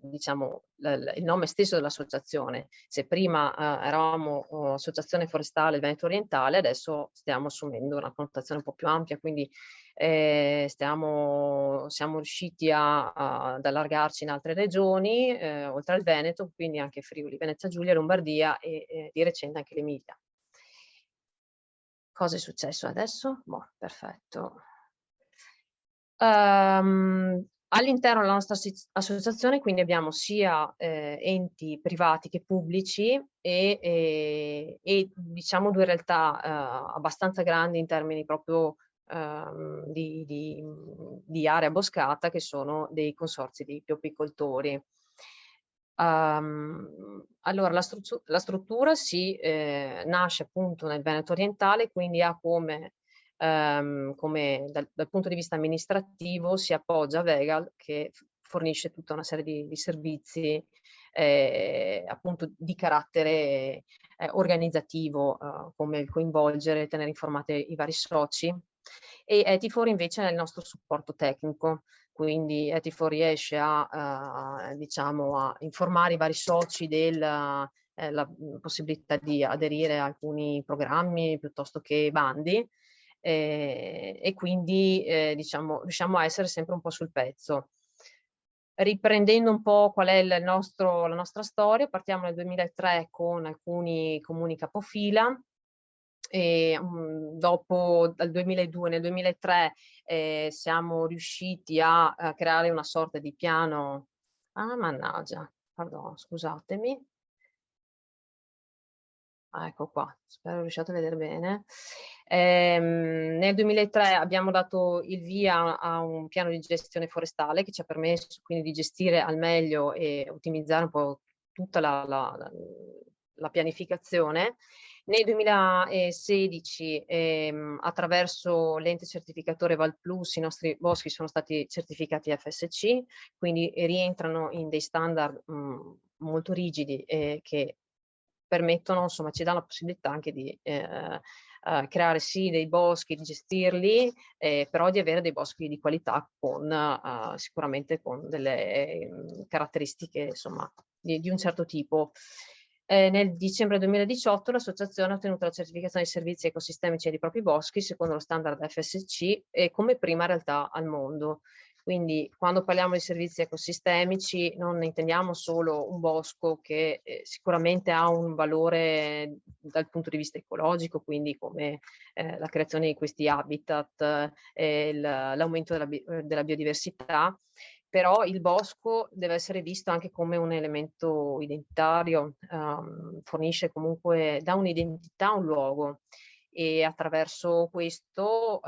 diciamo il nome stesso dell'associazione. Se prima eravamo Associazione Forestale Veneto Orientale, adesso stiamo assumendo una connotazione un po' più ampia, quindi siamo riusciti ad allargarci in altre regioni, oltre al Veneto, quindi anche Friuli, Venezia Giulia, Lombardia e di recente anche l'Emilia. Cosa è successo adesso? Boh, perfetto. All'interno della nostra associazione quindi abbiamo sia enti privati che pubblici e diciamo due realtà abbastanza grandi in termini proprio di area boscata, che sono dei consorzi di bioapicoltori. Allora la struttura nasce appunto nel Veneto orientale, quindi ha come dal punto di vista amministrativo si appoggia a Vegal, che fornisce tutta una serie di servizi appunto di carattere organizzativo, come il coinvolgere e tenere informati i vari soci, e Etifor invece è il nostro supporto tecnico. Quindi Etifor riesce diciamo, a informare i vari soci della possibilità di aderire a alcuni programmi piuttosto che bandi, e quindi diciamo, riusciamo a essere sempre un po' sul pezzo. Riprendendo un po' qual è la nostra storia, partiamo nel 2003 con alcuni comuni capofila, e dopo nel 2003 siamo riusciti a creare una sorta di piano. Mannaggia, pardon, scusatemi. Ecco qua, spero riusciate a vedere bene. Nel 2003 abbiamo dato il via a un piano di gestione forestale che ci ha permesso quindi di gestire al meglio e ottimizzare un po' tutta la pianificazione. Nel 2016 attraverso l'ente certificatore Valplus i nostri boschi sono stati certificati FSC, quindi rientrano in dei standard molto rigidi che permettono, insomma, ci dà la possibilità anche di creare sì dei boschi, di gestirli, però di avere dei boschi di qualità sicuramente con delle caratteristiche, insomma, di un certo tipo. Nel dicembre 2018 l'associazione ha ottenuto la certificazione di servizi ecosistemici dei propri boschi secondo lo standard FSC e come prima realtà al mondo. Quindi quando parliamo di servizi ecosistemici non intendiamo solo un bosco che sicuramente ha un valore dal punto di vista ecologico, quindi come la creazione di questi habitat, l'aumento della biodiversità, però il bosco deve essere visto anche come un elemento identitario, fornisce comunque, dà un'identità a un luogo, e attraverso questo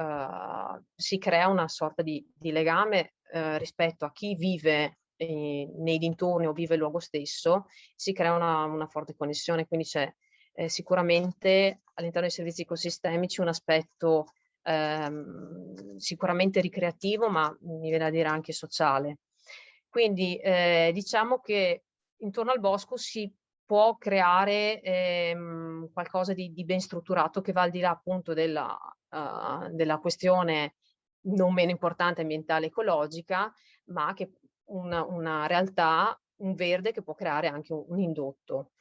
si crea una sorta di legame rispetto a chi vive nei dintorni o vive il luogo stesso, si crea una forte connessione, quindi c'è sicuramente all'interno dei servizi ecosistemici un aspetto sicuramente ricreativo, ma mi viene da dire anche sociale. Quindi diciamo che intorno al bosco si può creare qualcosa di ben strutturato, che va al di là appunto della questione non meno importante ambientale ecologica, ma che una realtà, un verde che può creare anche un indotto.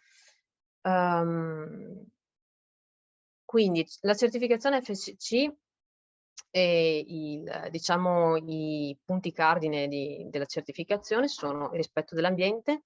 Quindi la certificazione FSC e diciamo i punti cardine della certificazione sono il rispetto dell'ambiente,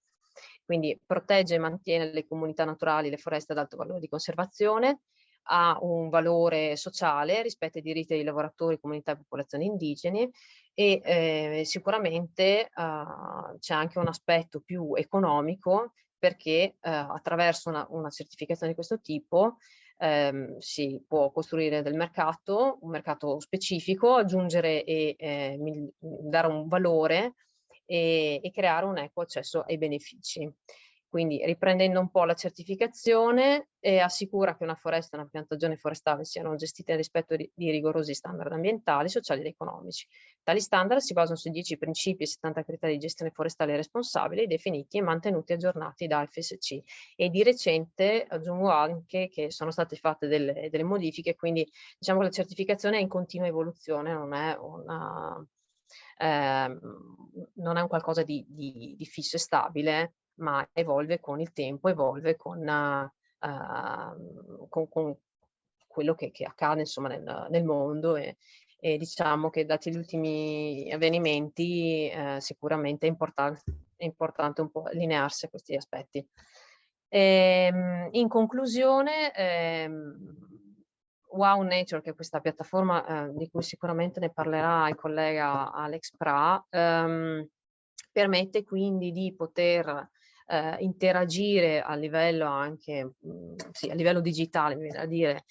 quindi protegge e mantiene le comunità naturali, le foreste ad alto valore di conservazione, ha un valore sociale, rispetta i diritti dei lavoratori, comunità e popolazioni indigene, e sicuramente c'è anche un aspetto più economico, perché attraverso una certificazione di questo tipo si può costruire un mercato specifico, aggiungere e dare un valore e creare un equo accesso ai benefici. Quindi, riprendendo un po' la certificazione, assicura che una foresta e una piantagione forestale siano gestite nel rispetto di rigorosi standard ambientali, sociali ed economici. Tali standard si basano su 10 principi e 70 criteri di gestione forestale responsabile definiti e mantenuti aggiornati da FSC. E di recente aggiungo anche che sono state fatte delle modifiche, quindi diciamo che la certificazione è in continua evoluzione, non è un qualcosa di fisso e stabile, ma evolve con il tempo, evolve con quello che accade insomma nel mondo, e diciamo che dati gli ultimi avvenimenti sicuramente è importante un po' allinearsi a questi aspetti. In conclusione, Wow Nature, che è questa piattaforma di cui sicuramente ne parlerà il collega Alex Pra, permette quindi di poter interagire a livello anche sì, a livello digitale, mi viene da dire,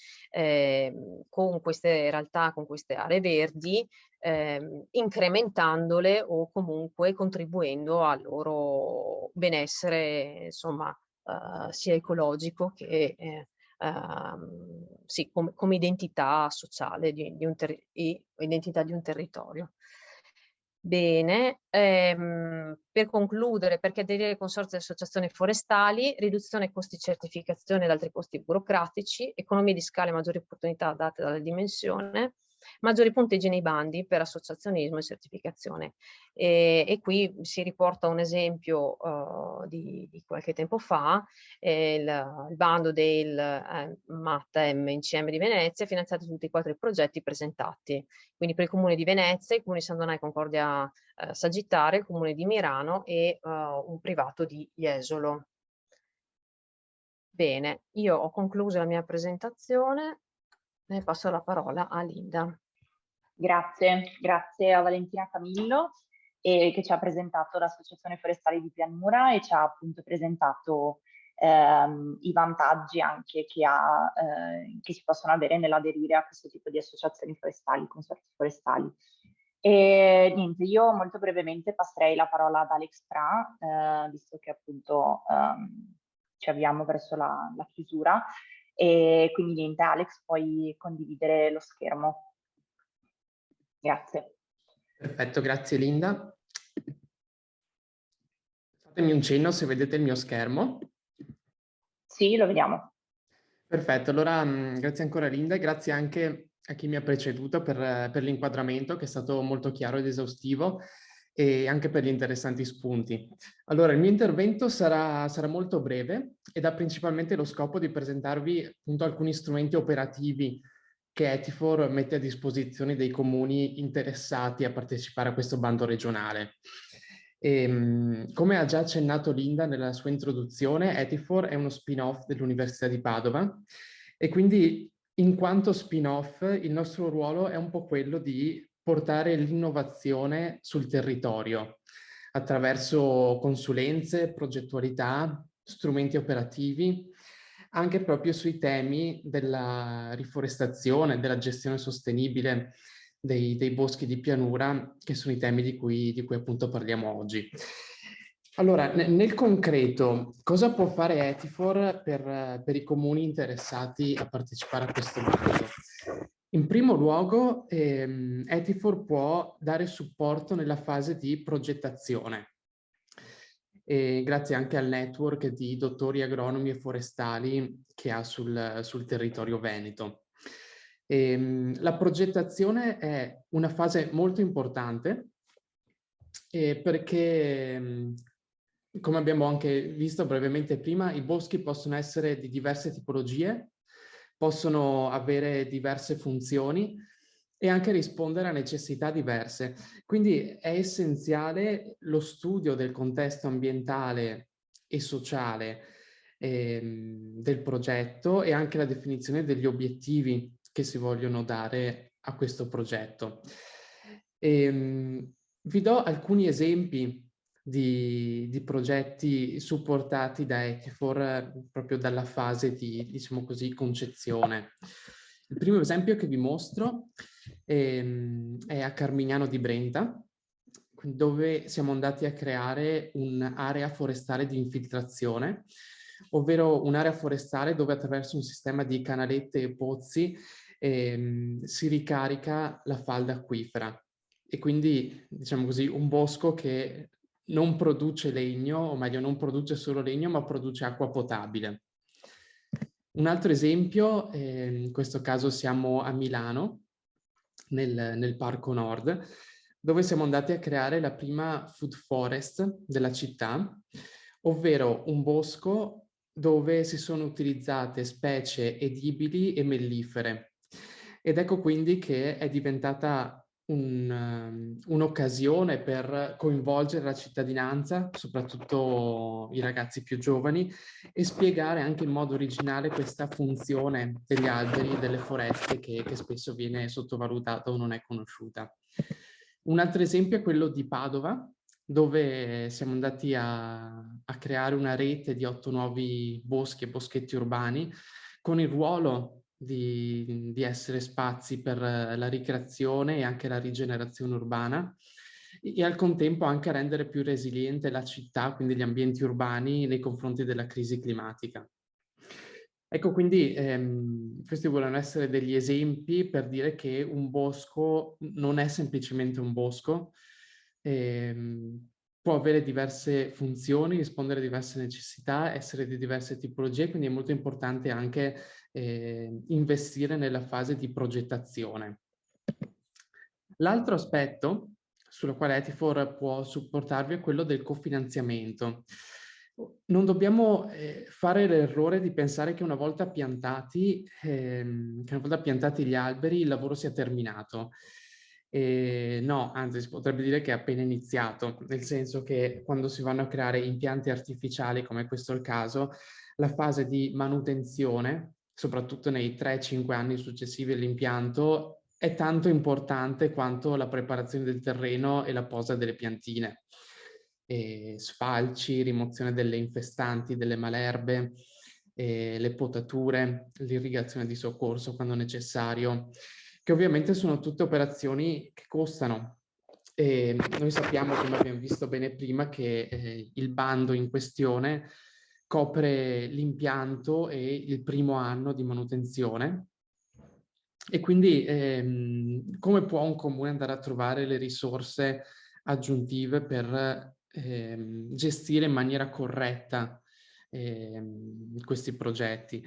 con queste realtà, con queste aree verdi, incrementandole o comunque contribuendo al loro benessere, insomma, sia ecologico che sì, come identità sociale identità di un territorio. Bene, per concludere, perché aderire ai consorzi e associazioni forestali, riduzione costi di certificazione ed altri costi burocratici, economie di scala e maggiori opportunità date dalla dimensione, maggiori punteggi nei bandi per associazionismo e certificazione. E qui si riporta un esempio di qualche tempo fa, il bando del MATEM ICM di Venezia, finanziato tutti i 4 progetti presentati. Quindi per il Comune di Venezia, il Comune di San Donato e Concordia Sagittaria, il Comune di Mirano e un privato di Jesolo. Bene, io ho concluso la mia presentazione e passo la parola a Linda. Grazie a Valentina Camillo che ci ha presentato l'Associazione Forestale di Pianura e ci ha appunto presentato i vantaggi anche che si possono avere nell'aderire a questo tipo di associazioni forestali, consorzi forestali. E niente, io molto brevemente passerei la parola ad Alex Pra, visto che appunto ci avviamo verso la chiusura, e quindi niente, Alex, puoi condividere lo schermo. Grazie. Perfetto, grazie Linda. Fatemi un cenno se vedete il mio schermo. Sì, lo vediamo. Perfetto, allora grazie ancora Linda e grazie anche a chi mi ha preceduto per l'inquadramento, che è stato molto chiaro ed esaustivo, e anche per gli interessanti spunti. Allora, il mio intervento sarà molto breve ed ha principalmente lo scopo di presentarvi appunto alcuni strumenti operativi che Etifor mette a disposizione dei comuni interessati a partecipare a questo bando regionale. Come ha già accennato Linda nella sua introduzione, Etifor è uno spin-off dell'Università di Padova e quindi in quanto spin-off il nostro ruolo è un po' quello di portare l'innovazione sul territorio. attraverso consulenze, progettualità, strumenti operativi, anche proprio sui temi della riforestazione, della gestione sostenibile dei boschi di pianura, che sono i temi di cui appunto parliamo oggi. Allora, nel concreto, cosa può fare Etifor per i comuni interessati a partecipare a questo bando? In primo luogo, Etifor può dare supporto nella fase di progettazione, grazie anche al network di dottori agronomi e forestali che ha sul territorio veneto. La progettazione è una fase molto importante perché, come abbiamo anche visto brevemente prima, i boschi possono essere di diverse tipologie, possono avere diverse funzioni e anche rispondere a necessità diverse. Quindi è essenziale lo studio del contesto ambientale e sociale del progetto e anche la definizione degli obiettivi che si vogliono dare a questo progetto. Vi do alcuni esempi di progetti supportati da Etifor proprio dalla fase di, diciamo così, concezione. Il primo esempio che vi mostro è a Carmignano di Brenta, dove siamo andati a creare un'area forestale di infiltrazione, ovvero un'area forestale dove attraverso un sistema di canalette e pozzi si ricarica la falda acquifera. E quindi, diciamo così, un bosco che non produce legno, o meglio, non produce solo legno, ma produce acqua potabile. Un altro esempio, in questo caso siamo a Milano, nel Parco Nord, dove siamo andati a creare la prima food forest della città, ovvero un bosco dove si sono utilizzate specie edibili e mellifere. Ed ecco quindi che è diventata un'occasione per coinvolgere la cittadinanza, soprattutto i ragazzi più giovani, e spiegare anche in modo originale questa funzione degli alberi e delle foreste che spesso viene sottovalutata o non è conosciuta. Un altro esempio è quello di Padova, dove siamo andati a creare una rete di 8 nuovi boschi e boschetti urbani con il ruolo di essere spazi per la ricreazione e anche la rigenerazione urbana e al contempo anche rendere più resiliente la città, quindi gli ambienti urbani nei confronti della crisi climatica. Ecco, quindi questi volevano essere degli esempi per dire che un bosco non è semplicemente un bosco, può avere diverse funzioni, rispondere a diverse necessità, essere di diverse tipologie, quindi è molto importante anche investire nella fase di progettazione. L'altro aspetto sulla quale Etifor può supportarvi è quello del cofinanziamento. Non dobbiamo fare l'errore di pensare che una volta piantati gli alberi il lavoro sia terminato. No, anzi si potrebbe dire che è appena iniziato, nel senso che quando si vanno a creare impianti artificiali, come questo è il caso, la fase di manutenzione, soprattutto nei 3-5 anni successivi all'impianto, è tanto importante quanto la preparazione del terreno e la posa delle piantine. Sfalci, rimozione delle infestanti, delle malerbe, le potature, l'irrigazione di soccorso quando necessario, che ovviamente sono tutte operazioni che costano. E noi sappiamo, come abbiamo visto bene prima, che il bando in questione copre l'impianto e il primo anno di manutenzione. E quindi come può un comune andare a trovare le risorse aggiuntive per gestire in maniera corretta questi progetti?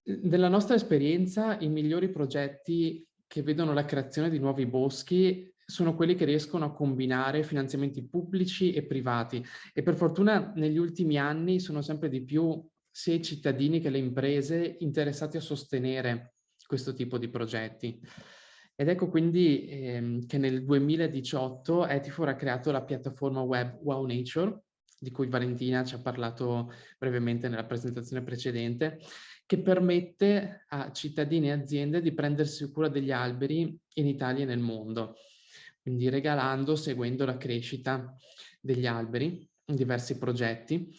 Nella nostra esperienza, i migliori progetti che vedono la creazione di nuovi boschi sono quelli che riescono a combinare finanziamenti pubblici e privati. E per fortuna negli ultimi anni sono sempre di più sia i cittadini che le imprese interessati a sostenere questo tipo di progetti. Ed ecco quindi che nel 2018 Etifor ha creato la piattaforma web Wow Nature, di cui Valentina ci ha parlato brevemente nella presentazione precedente, che permette a cittadini e aziende di prendersi cura degli alberi in Italia e nel mondo, quindi regalando, seguendo la crescita degli alberi in diversi progetti,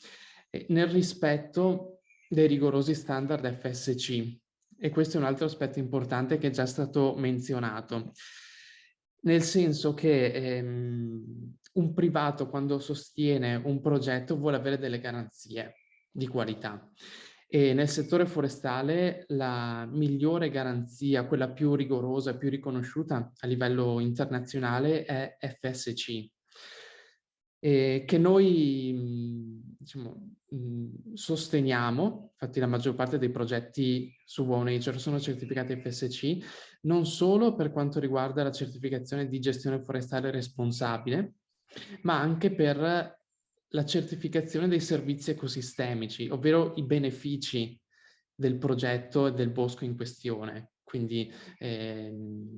nel rispetto dei rigorosi standard FSC. E questo è un altro aspetto importante che è già stato menzionato, nel senso che un privato, quando sostiene un progetto, vuole avere delle garanzie di qualità. E nel settore forestale la migliore garanzia, quella più rigorosa e più riconosciuta a livello internazionale, è FSC, che noi diciamo, sosteniamo. Infatti la maggior parte dei progetti su Wow Nature sono certificati FSC, non solo per quanto riguarda la certificazione di gestione forestale responsabile, ma anche per la certificazione dei servizi ecosistemici, ovvero i benefici del progetto e del bosco in questione. Quindi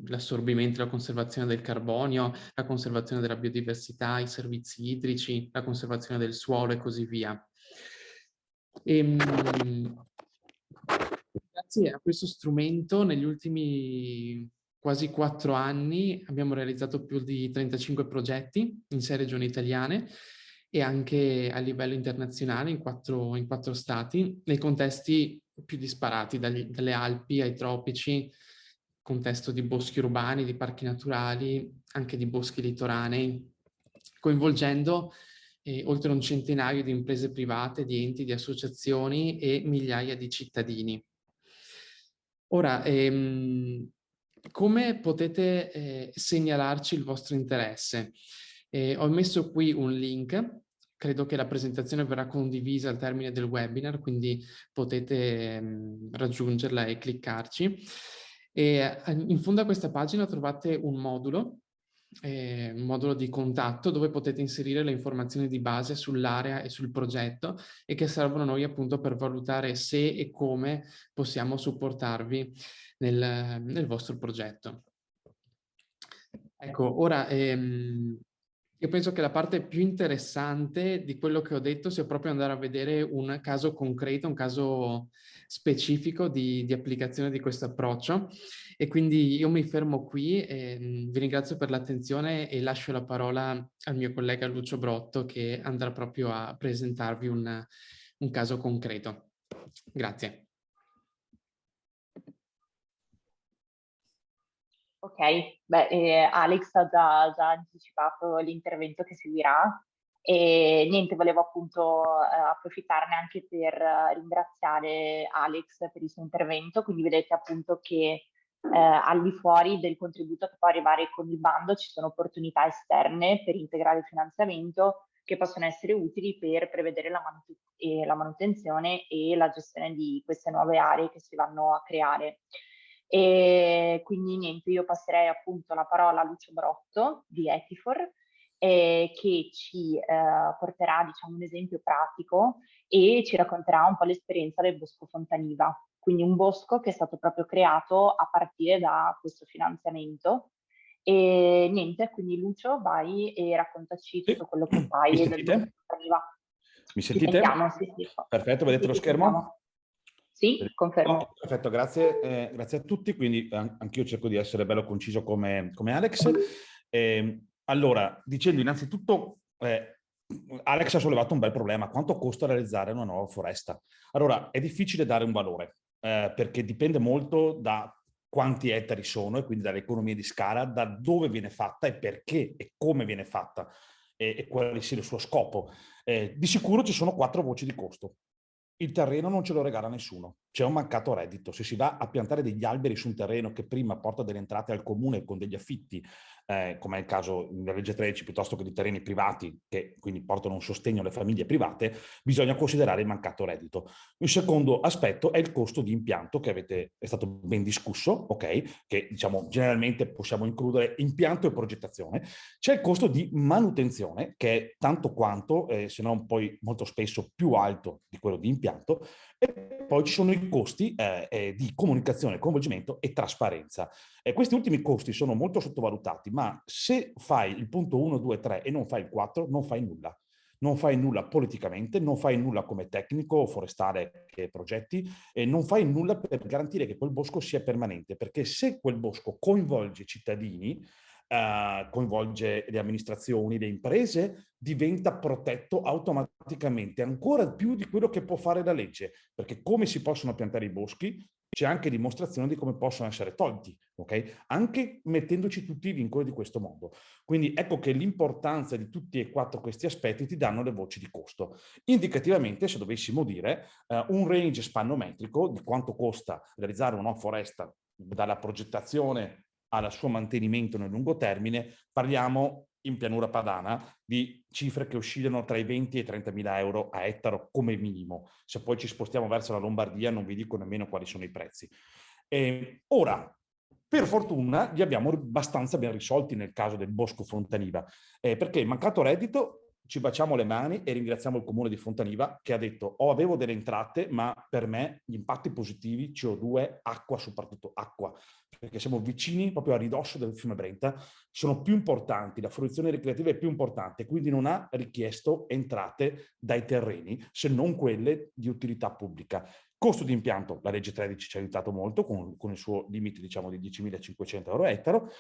l'assorbimento e la conservazione del carbonio, la conservazione della biodiversità, i servizi idrici, la conservazione del suolo e così via. Grazie a questo strumento, negli ultimi quasi 4 anni abbiamo realizzato più di 35 progetti in 6 regioni italiane e anche a livello internazionale in quattro stati, nei contesti più disparati, dalle Alpi ai tropici, contesto di boschi urbani, di parchi naturali, anche di boschi litoranei, coinvolgendo oltre un centinaio di imprese private, di enti, di associazioni e migliaia di cittadini. Ora, come potete segnalarci il vostro interesse? Ho messo qui un link, credo che la presentazione verrà condivisa al termine del webinar, quindi potete raggiungerla e cliccarci. E in fondo a questa pagina trovate un modulo di contatto dove potete inserire le informazioni di base sull'area e sul progetto e che servono a noi appunto per valutare se e come possiamo supportarvi nel vostro progetto. Ecco, ora io penso che la parte più interessante di quello che ho detto sia proprio andare a vedere un caso concreto, un caso specifico di applicazione di questo approccio. E quindi io mi fermo qui e vi ringrazio per l'attenzione e lascio la parola al mio collega Lucio Brotto, che andrà proprio a presentarvi un caso concreto. Grazie. Ok, beh, Alex ha già anticipato l'intervento che seguirà e niente, volevo appunto approfittarne anche per ringraziare Alex per il suo intervento. Quindi vedete appunto che al di fuori del contributo che può arrivare con il bando ci sono opportunità esterne per integrare il finanziamento che possono essere utili per prevedere la manutenzione e la gestione di queste nuove aree che si vanno a creare. E quindi niente, io passerei appunto la parola a Lucio Brotto di Etifor, che ci porterà, diciamo, un esempio pratico e ci racconterà un po' l'esperienza del Bosco Fontaniva, quindi un bosco che è stato proprio creato a partire da questo finanziamento. E niente, quindi Lucio, vai e raccontaci tutto quello che fai del Bosco Fontaniva. Mi sentite? Sentiamo, sì. Perfetto, vedete lo schermo? Sentiamo. Sì, confermo. Oh, perfetto, grazie, grazie a tutti. Quindi anch'io cerco di essere bello conciso come Alex. Allora, dicendo innanzitutto, Alex ha sollevato un bel problema: quanto costa realizzare una nuova foresta? Allora, è difficile dare un valore, perché dipende molto da quanti ettari sono e quindi dalle economie di scala, da dove viene fatta e perché e come viene fatta e quale sia il suo scopo. Di sicuro ci sono 4 voci di costo. Il terreno non ce lo regala nessuno, c'è un mancato reddito. Se si va a piantare degli alberi su un terreno che prima porta delle entrate al comune con degli affitti, come è il caso della legge 13, piuttosto che di terreni privati che quindi portano un sostegno alle famiglie private, bisogna considerare il mancato reddito. Il secondo aspetto è il costo di impianto, che è stato ben discusso, ok? Che diciamo generalmente possiamo includere impianto e progettazione. C'è il costo di manutenzione, che è tanto quanto, se non poi molto spesso più alto di quello di impianto, e poi ci sono i costi di comunicazione, coinvolgimento e trasparenza. Questi ultimi costi sono molto sottovalutati, ma se fai il punto 1, 2, 3 e non fai il 4, non fai nulla. Non fai nulla politicamente, non fai nulla come tecnico, forestale che progetti, e non fai nulla per garantire che quel bosco sia permanente, perché se quel bosco coinvolge i cittadini, coinvolge le amministrazioni, le imprese, diventa protetto automaticamente, ancora più di quello che può fare la legge, perché come si possono piantare i boschi c'è anche dimostrazione di come possono essere tolti, ok? Anche mettendoci tutti i vincoli di questo mondo. Quindi ecco che l'importanza di tutti e 4 questi aspetti ti danno le voci di costo. Indicativamente, se dovessimo dire, un range spannometrico di quanto costa realizzare una foresta dalla progettazione al suo mantenimento nel lungo termine, parliamo in pianura padana di cifre che oscillano tra i 20 e i 30.000 euro a ettaro come minimo. Se poi ci spostiamo verso la Lombardia non vi dico nemmeno quali sono i prezzi. Ora, per fortuna li abbiamo abbastanza ben risolti nel caso del Bosco Fontaniva, perché mancato reddito ci baciamo le mani e ringraziamo il comune di Fontaniva che ha detto avevo delle entrate, ma per me gli impatti positivi CO2, acqua, soprattutto acqua, perché siamo vicini proprio a ridosso del fiume Brenta, sono più importanti, la fruizione ricreativa è più importante, quindi non ha richiesto entrate dai terreni se non quelle di utilità pubblica. Costo di impianto, la legge 13 ci ha aiutato molto con il suo limite diciamo di 10.500 euro a ettaro,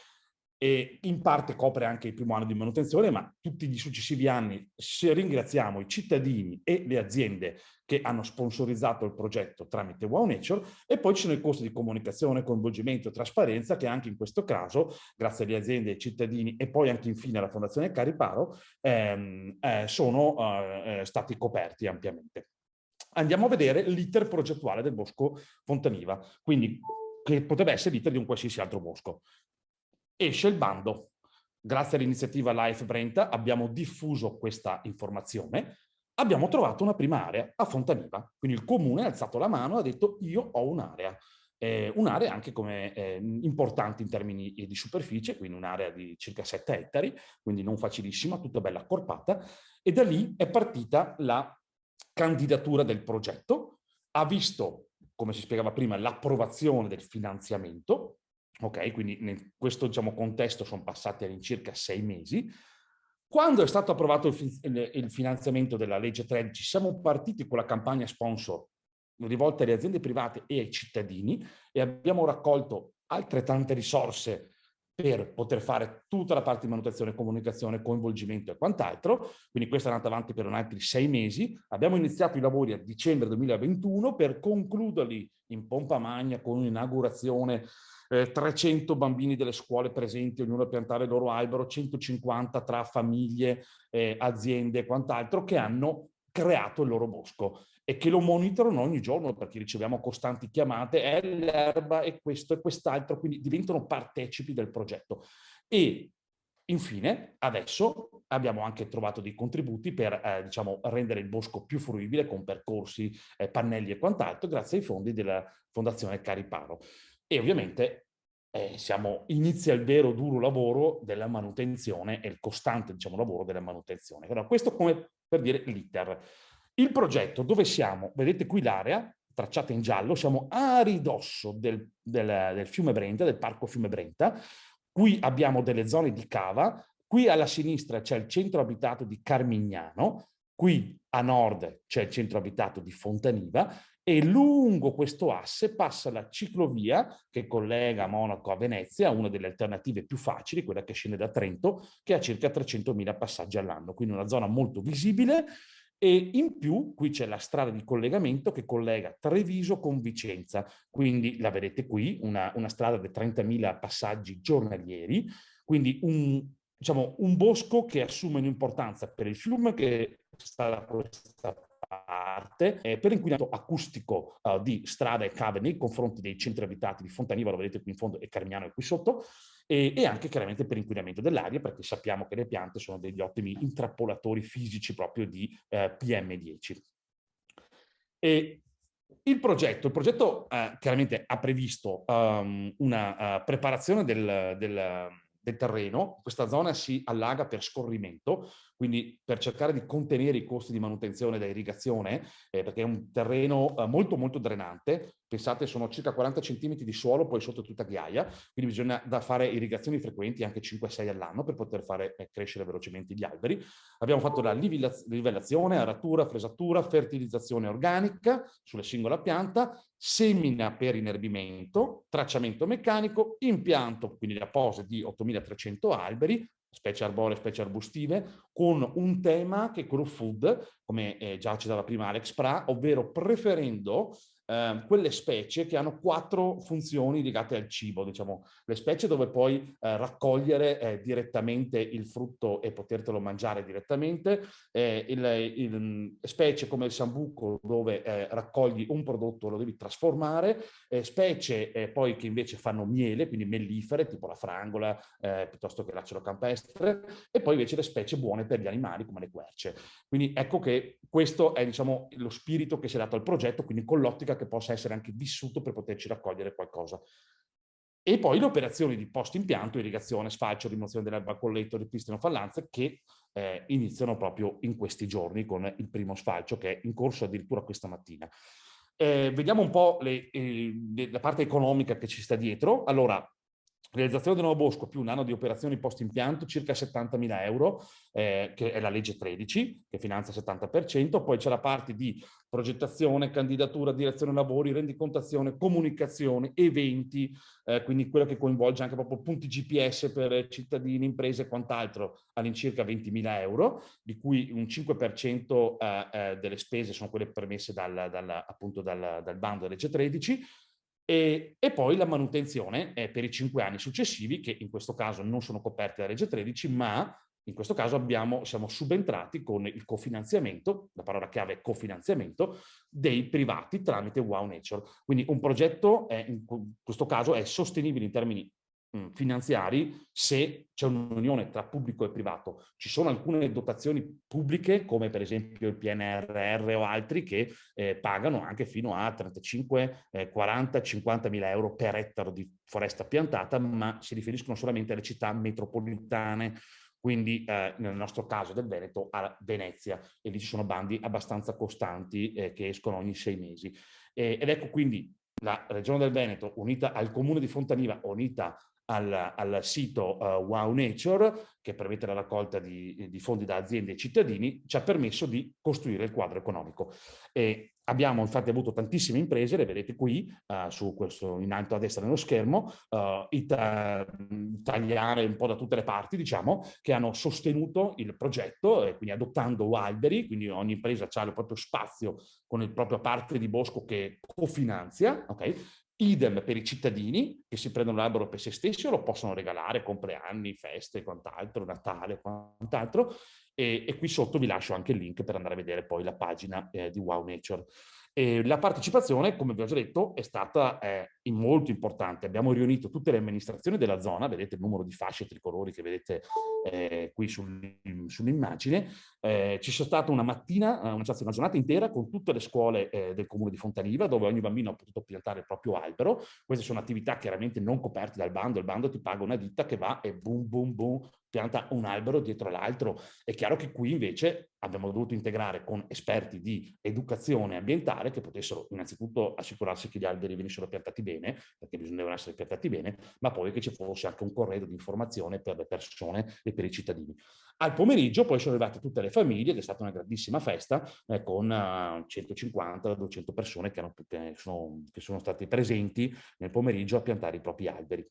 e in parte copre anche il primo anno di manutenzione, ma tutti gli successivi anni ringraziamo i cittadini e le aziende che hanno sponsorizzato il progetto tramite Wow Nature, e poi ci sono i costi di comunicazione, coinvolgimento e trasparenza che anche in questo caso, grazie alle aziende, ai cittadini e poi anche infine alla Fondazione Cariparo, sono stati coperti ampiamente. Andiamo a vedere l'iter progettuale del Bosco Fontaniva, quindi che potrebbe essere l'iter di un qualsiasi altro bosco. Esce il bando. Grazie all'iniziativa Life Brenta abbiamo diffuso questa informazione, abbiamo trovato una prima area a Fontaniva, quindi il comune ha alzato la mano e ha detto io ho un'area anche come importante in termini di superficie, quindi un'area di circa 7 ettari, quindi non facilissima, tutta bella accorpata, e da lì è partita la candidatura del progetto, ha visto, come si spiegava prima, l'approvazione del finanziamento. Ok, quindi in questo diciamo, contesto sono passati all'incirca 6 mesi. Quando è stato approvato il finanziamento della legge 13, siamo partiti con la campagna sponsor rivolta alle aziende private e ai cittadini e abbiamo raccolto altrettante risorse per poter fare tutta la parte di manutenzione, comunicazione, coinvolgimento e quant'altro. Quindi questa è andata avanti per altri 6 mesi. Abbiamo iniziato i lavori a dicembre 2021 per concluderli in pompa magna con un'inaugurazione 300 bambini delle scuole presenti, ognuno a piantare il loro albero, 150 tra famiglie, aziende e quant'altro che hanno creato il loro bosco e che lo monitorano ogni giorno perché riceviamo costanti chiamate, è l'erba e questo e quest'altro, quindi diventano partecipi del progetto. E infine, adesso abbiamo anche trovato dei contributi per diciamo, rendere il bosco più fruibile con percorsi, pannelli e quant'altro, grazie ai fondi della Fondazione Cariparo. E ovviamente inizia il vero duro lavoro della manutenzione e il costante diciamo, lavoro della manutenzione. Allora, questo come per dire l'iter. Il progetto dove siamo, vedete qui l'area tracciata in giallo, siamo a ridosso del fiume Brenta, del parco fiume Brenta. Qui abbiamo delle zone di cava, qui alla sinistra c'è il centro abitato di Carmignano, qui a nord c'è il centro abitato di Fontaniva e lungo questo asse passa la ciclovia che collega Monaco a Venezia, una delle alternative più facili, quella che scende da Trento, che ha circa 300.000 passaggi all'anno, quindi una zona molto visibile. E in più qui c'è la strada di collegamento che collega Treviso con Vicenza, quindi la vedete qui, una strada di 30.000 passaggi giornalieri, quindi un bosco che assume un'importanza per il fiume che sta da questa parte, per l'inquinamento acustico di strade e cave nei confronti dei centri abitati di Fontaniva, lo vedete qui in fondo, e Carmignano è qui sotto, e anche chiaramente per l'inquinamento dell'aria, perché sappiamo che le piante sono degli ottimi intrappolatori fisici proprio di PM10. E il progetto chiaramente ha previsto una preparazione del terreno. Questa zona si allaga per scorrimento, quindi per cercare di contenere i costi di manutenzione da irrigazione, perché è un terreno molto molto drenante. Pensate, sono circa 40 centimetri di suolo, poi sotto tutta ghiaia, quindi bisogna fare irrigazioni frequenti, anche 5-6 all'anno, per poter fare crescere velocemente gli alberi. Abbiamo fatto la livellazione, aratura, fresatura, fertilizzazione organica sulla singola pianta, semina per inerbimento, tracciamento meccanico, impianto, quindi la pose di 8.300 alberi, specie arboree, specie arbustive, con un tema che è quello food, come già ci dava prima Alex Pra, ovvero preferendo quelle specie che hanno 4 funzioni legate al cibo, diciamo, le specie dove puoi raccogliere direttamente il frutto e potertelo mangiare direttamente, specie come il sambuco dove raccogli un prodotto e lo devi trasformare, specie poi che invece fanno miele, quindi mellifere, tipo la frangola piuttosto che l'acero campestre, e poi invece le specie buone per gli animali come le querce. Quindi ecco che questo è, diciamo, lo spirito che si è dato al progetto, quindi con l'ottica che possa essere anche vissuto per poterci raccogliere qualcosa. E poi le operazioni di post impianto, irrigazione, sfalcio, rimozione dell'erba colletto, ripristino fallanze, che iniziano proprio in questi giorni con il primo sfalcio che è in corso addirittura questa mattina. Vediamo un po' la parte economica che ci sta dietro. Allora, realizzazione del nuovo bosco più un anno di operazioni post impianto, circa 70.000 euro, che è la legge 13, che finanzia il 70%. Poi c'è la parte di progettazione, candidatura, direzione lavori, rendicontazione, comunicazione, eventi, quindi quello che coinvolge anche proprio punti GPS per cittadini, imprese e quant'altro, all'incirca 20.000 euro, di cui un 5% delle spese sono quelle permesse appunto dal bando della legge 13. E poi la manutenzione per i 5 anni successivi, che in questo caso non sono coperti dalla legge 13, ma in questo caso siamo subentrati con il cofinanziamento, la parola chiave è cofinanziamento, dei privati tramite Wow Nature. Quindi un progetto in questo caso è sostenibile in termini finanziari se c'è un'unione tra pubblico e privato. Ci sono alcune dotazioni pubbliche, come per esempio il PNRR o altri, che pagano anche fino a 35, 40, 50.000 euro per ettaro di foresta piantata, ma si riferiscono solamente alle città metropolitane, quindi nel nostro caso del Veneto a Venezia, e lì ci sono bandi abbastanza costanti che escono ogni 6 mesi. Ed ecco quindi la Regione del Veneto, unita al Comune di Fontaniva, unita al sito Wow Nature, che permette la raccolta di fondi da aziende e cittadini, ci ha permesso di costruire il quadro economico. Abbiamo infatti avuto tantissime imprese, le vedete qui, su questo, in alto a destra nello schermo, italiane un po' da tutte le parti, diciamo, che hanno sostenuto il progetto, quindi adottando alberi, quindi ogni impresa ha il proprio spazio con il proprio parte di bosco che cofinanzia, ok? Idem per i cittadini che si prendono l'albero per se stessi o lo possono regalare, compleanni, feste, quant'altro, Natale, quant'altro. E qui sotto vi lascio anche il link per andare a vedere poi la pagina di Wow Nature. La partecipazione, come vi ho già detto, è stata molto importante. Abbiamo riunito tutte le amministrazioni della zona, vedete il numero di fasce tricolori che vedete qui sull'immagine. Ci sia stata una mattina, una giornata intera con tutte le scuole del comune di Fontaniva, dove ogni bambino ha potuto piantare il proprio albero. Queste sono attività chiaramente non coperte dal bando. Il bando ti paga una ditta che va e boom, boom, boom, pianta un albero dietro l'altro. È chiaro che qui invece abbiamo dovuto integrare con esperti di educazione ambientale che potessero innanzitutto assicurarsi che gli alberi venissero piantati bene, perché bisognavano essere piantati bene, ma poi che ci fosse anche un corredo di informazione per le persone e per i cittadini. Al pomeriggio poi sono arrivate tutte le famiglie ed è stata una grandissima festa con 150-200 persone che sono state presenti nel pomeriggio a piantare i propri alberi.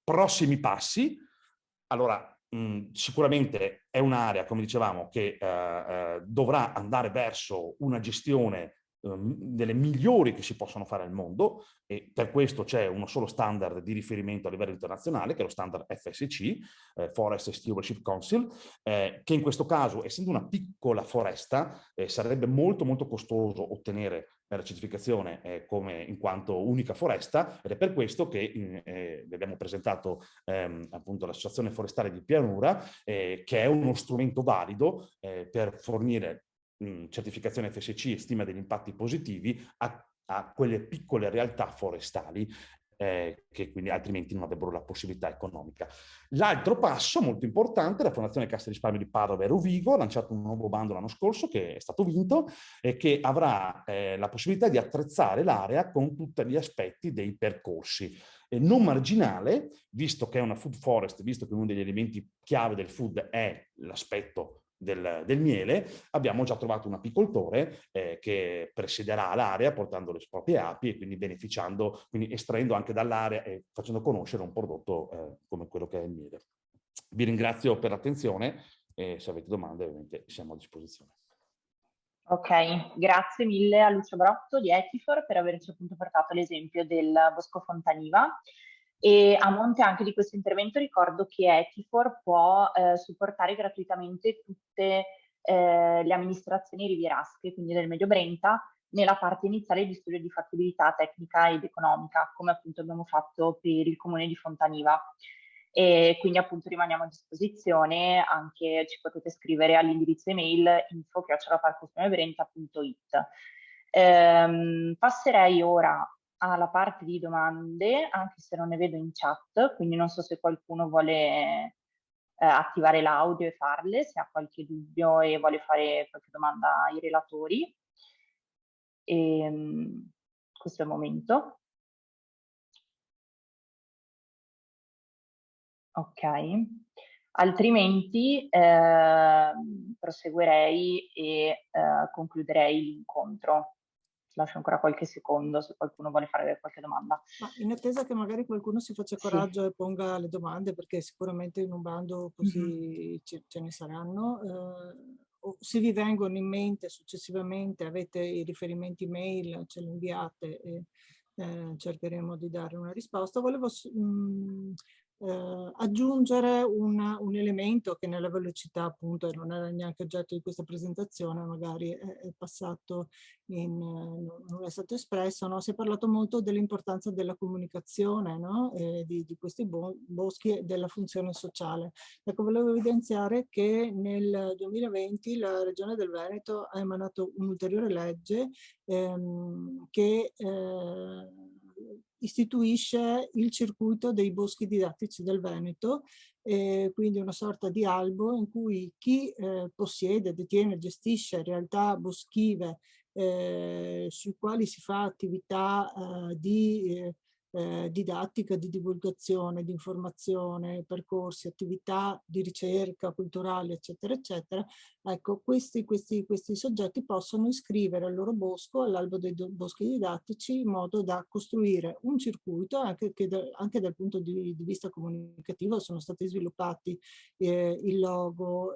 Prossimi passi. Allora, sicuramente è un'area, come dicevamo, che dovrà andare verso una gestione delle migliori che si possono fare al mondo, e per questo c'è uno solo standard di riferimento a livello internazionale, che è lo standard FSC, Forest Stewardship Council, che in questo caso, essendo una piccola foresta, sarebbe molto molto costoso ottenere la certificazione in quanto unica foresta, ed è per questo che abbiamo presentato appunto l'Associazione Forestale di Pianura, che è uno strumento valido per fornire certificazione FSC e stima degli impatti positivi a quelle piccole realtà forestali. che quindi altrimenti non avrebbero la possibilità economica. L'altro passo molto importante, la Fondazione Cassa di Risparmio di Padova e Rovigo ha lanciato un nuovo bando l'anno scorso che è stato vinto e che avrà la possibilità di attrezzare l'area con tutti gli aspetti dei percorsi. Non marginale, visto che è una food forest, visto che uno degli elementi chiave del food è l'aspetto del miele, abbiamo già trovato un apicoltore che presiederà l'area portando le proprie api e quindi beneficiando, quindi estraendo anche dall'area e facendo conoscere un prodotto come quello che è il miele. Vi ringrazio per l'attenzione e se avete domande ovviamente siamo a disposizione. Ok, grazie mille a Lucio Brotto di Etifor per averci appunto portato l'esempio del Bosco Fontaniva. E a monte anche di questo intervento ricordo che Etifor può supportare gratuitamente tutte le amministrazioni rivierasche, quindi del Medio Brenta, nella parte iniziale di studio di fattibilità tecnica ed economica, come appunto abbiamo fatto per il comune di Fontaniva. E quindi appunto rimaniamo a disposizione, anche ci potete scrivere all'indirizzo email info@parcosconebrenta.it. Passerei ora alla parte di domande, anche se non ne vedo in chat, quindi non so se qualcuno vuole attivare l'audio e farle, se ha qualche dubbio e vuole fare qualche domanda ai relatori. Questo è il momento. Ok, altrimenti proseguirei e concluderei l'incontro. Lascio ancora qualche secondo se qualcuno vuole fare qualche domanda. Ma in attesa che magari qualcuno si faccia coraggio e ponga le domande, perché sicuramente in un bando così ce ne saranno, o se vi vengono in mente successivamente, avete i riferimenti mail, ce li inviate e cercheremo di dare una risposta. Volevo aggiungere un elemento che nella velocità appunto non era neanche oggetto di questa presentazione, magari è passato non è stato espresso, no? Si è parlato molto dell'importanza della comunicazione, no? Di questi boschi e della funzione sociale. Ecco, volevo evidenziare che nel 2020 la Regione del Veneto ha emanato un'ulteriore legge che istituisce il circuito dei boschi didattici del Veneto, quindi una sorta di albo in cui chi possiede, detiene, gestisce realtà boschive sui quali si fa attività di didattica, di divulgazione, di informazione, percorsi, attività di ricerca culturale, eccetera, eccetera. Ecco, questi soggetti possono iscrivere il loro bosco all'albo dei boschi didattici in modo da costruire un circuito, anche dal punto di vista comunicativo sono stati sviluppati il logo,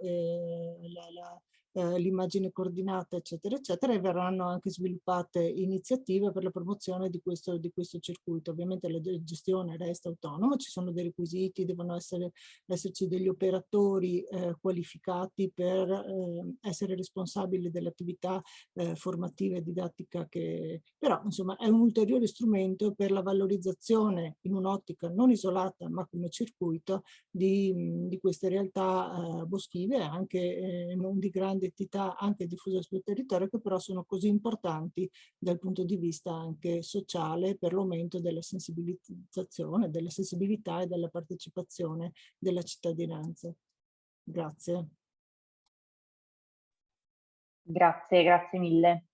l'immagine coordinata, eccetera, eccetera, e verranno anche sviluppate iniziative per la promozione di questo circuito. Ovviamente la gestione resta autonoma, ci sono dei requisiti, devono esserci degli operatori qualificati per essere responsabili dell'attività formativa e didattica, però insomma è un ulteriore strumento per la valorizzazione in un'ottica non isolata ma come circuito di queste realtà boschive, anche non di grande entità, anche diffuse sul territorio, che però sono così importanti dal punto di vista anche sociale per l'aumento della sensibilizzazione, della sensibilità e della partecipazione della cittadinanza. Grazie. Grazie mille.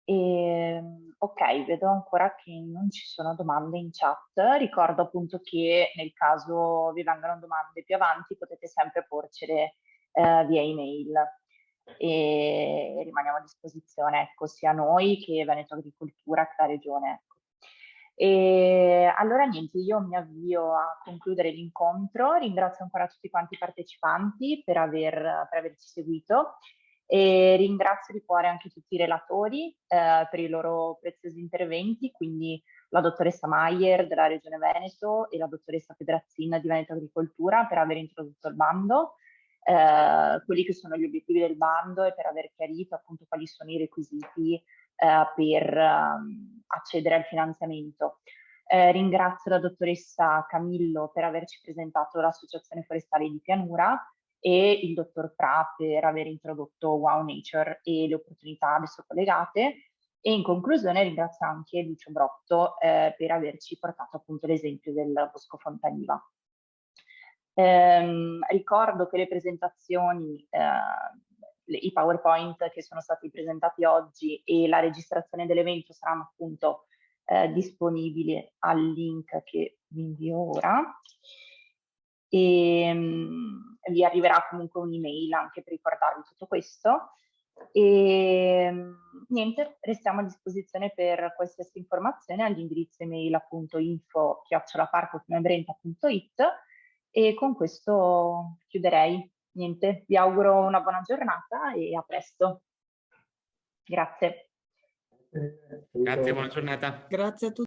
Ok, vedo ancora che non ci sono domande in chat. Ricordo appunto che nel caso vi vengano domande più avanti potete sempre porcele via email e rimaniamo a disposizione, ecco, sia noi che Veneto Agricoltura che la Regione. Ecco. E allora niente, io mi avvio a concludere l'incontro, ringrazio ancora tutti quanti i partecipanti per averci seguito. E ringrazio di cuore anche tutti i relatori per i loro preziosi interventi, quindi la dottoressa Maier della Regione Veneto e la dottoressa Pedrazzin di Veneto Agricoltura per aver introdotto il bando, quelli che sono gli obiettivi del bando e per aver chiarito appunto quali sono i requisiti per accedere al finanziamento. Ringrazio la dottoressa Camillo per averci presentato l'Associazione Forestale di Pianura e il dottor Pra per aver introdotto Wow Nature e le opportunitad ad esso collegate. E in conclusione ringrazio anche Lucio Brotto per averci portato appunto l'esempio del Bosco Fontaniva. Ricordo che le presentazioni, i PowerPoint che sono stati presentati oggi e la registrazione dell'evento saranno appunto disponibili al link che vi invio ora. E vi arriverà comunque un'email anche per ricordarvi tutto questo. E niente, restiamo a disposizione per qualsiasi informazione all'indirizzo email appunto info@parcofiumebrenta.it, e con questo chiuderei. Niente, vi auguro una buona giornata e a presto. Grazie. Grazie, buona giornata. Grazie a tutti.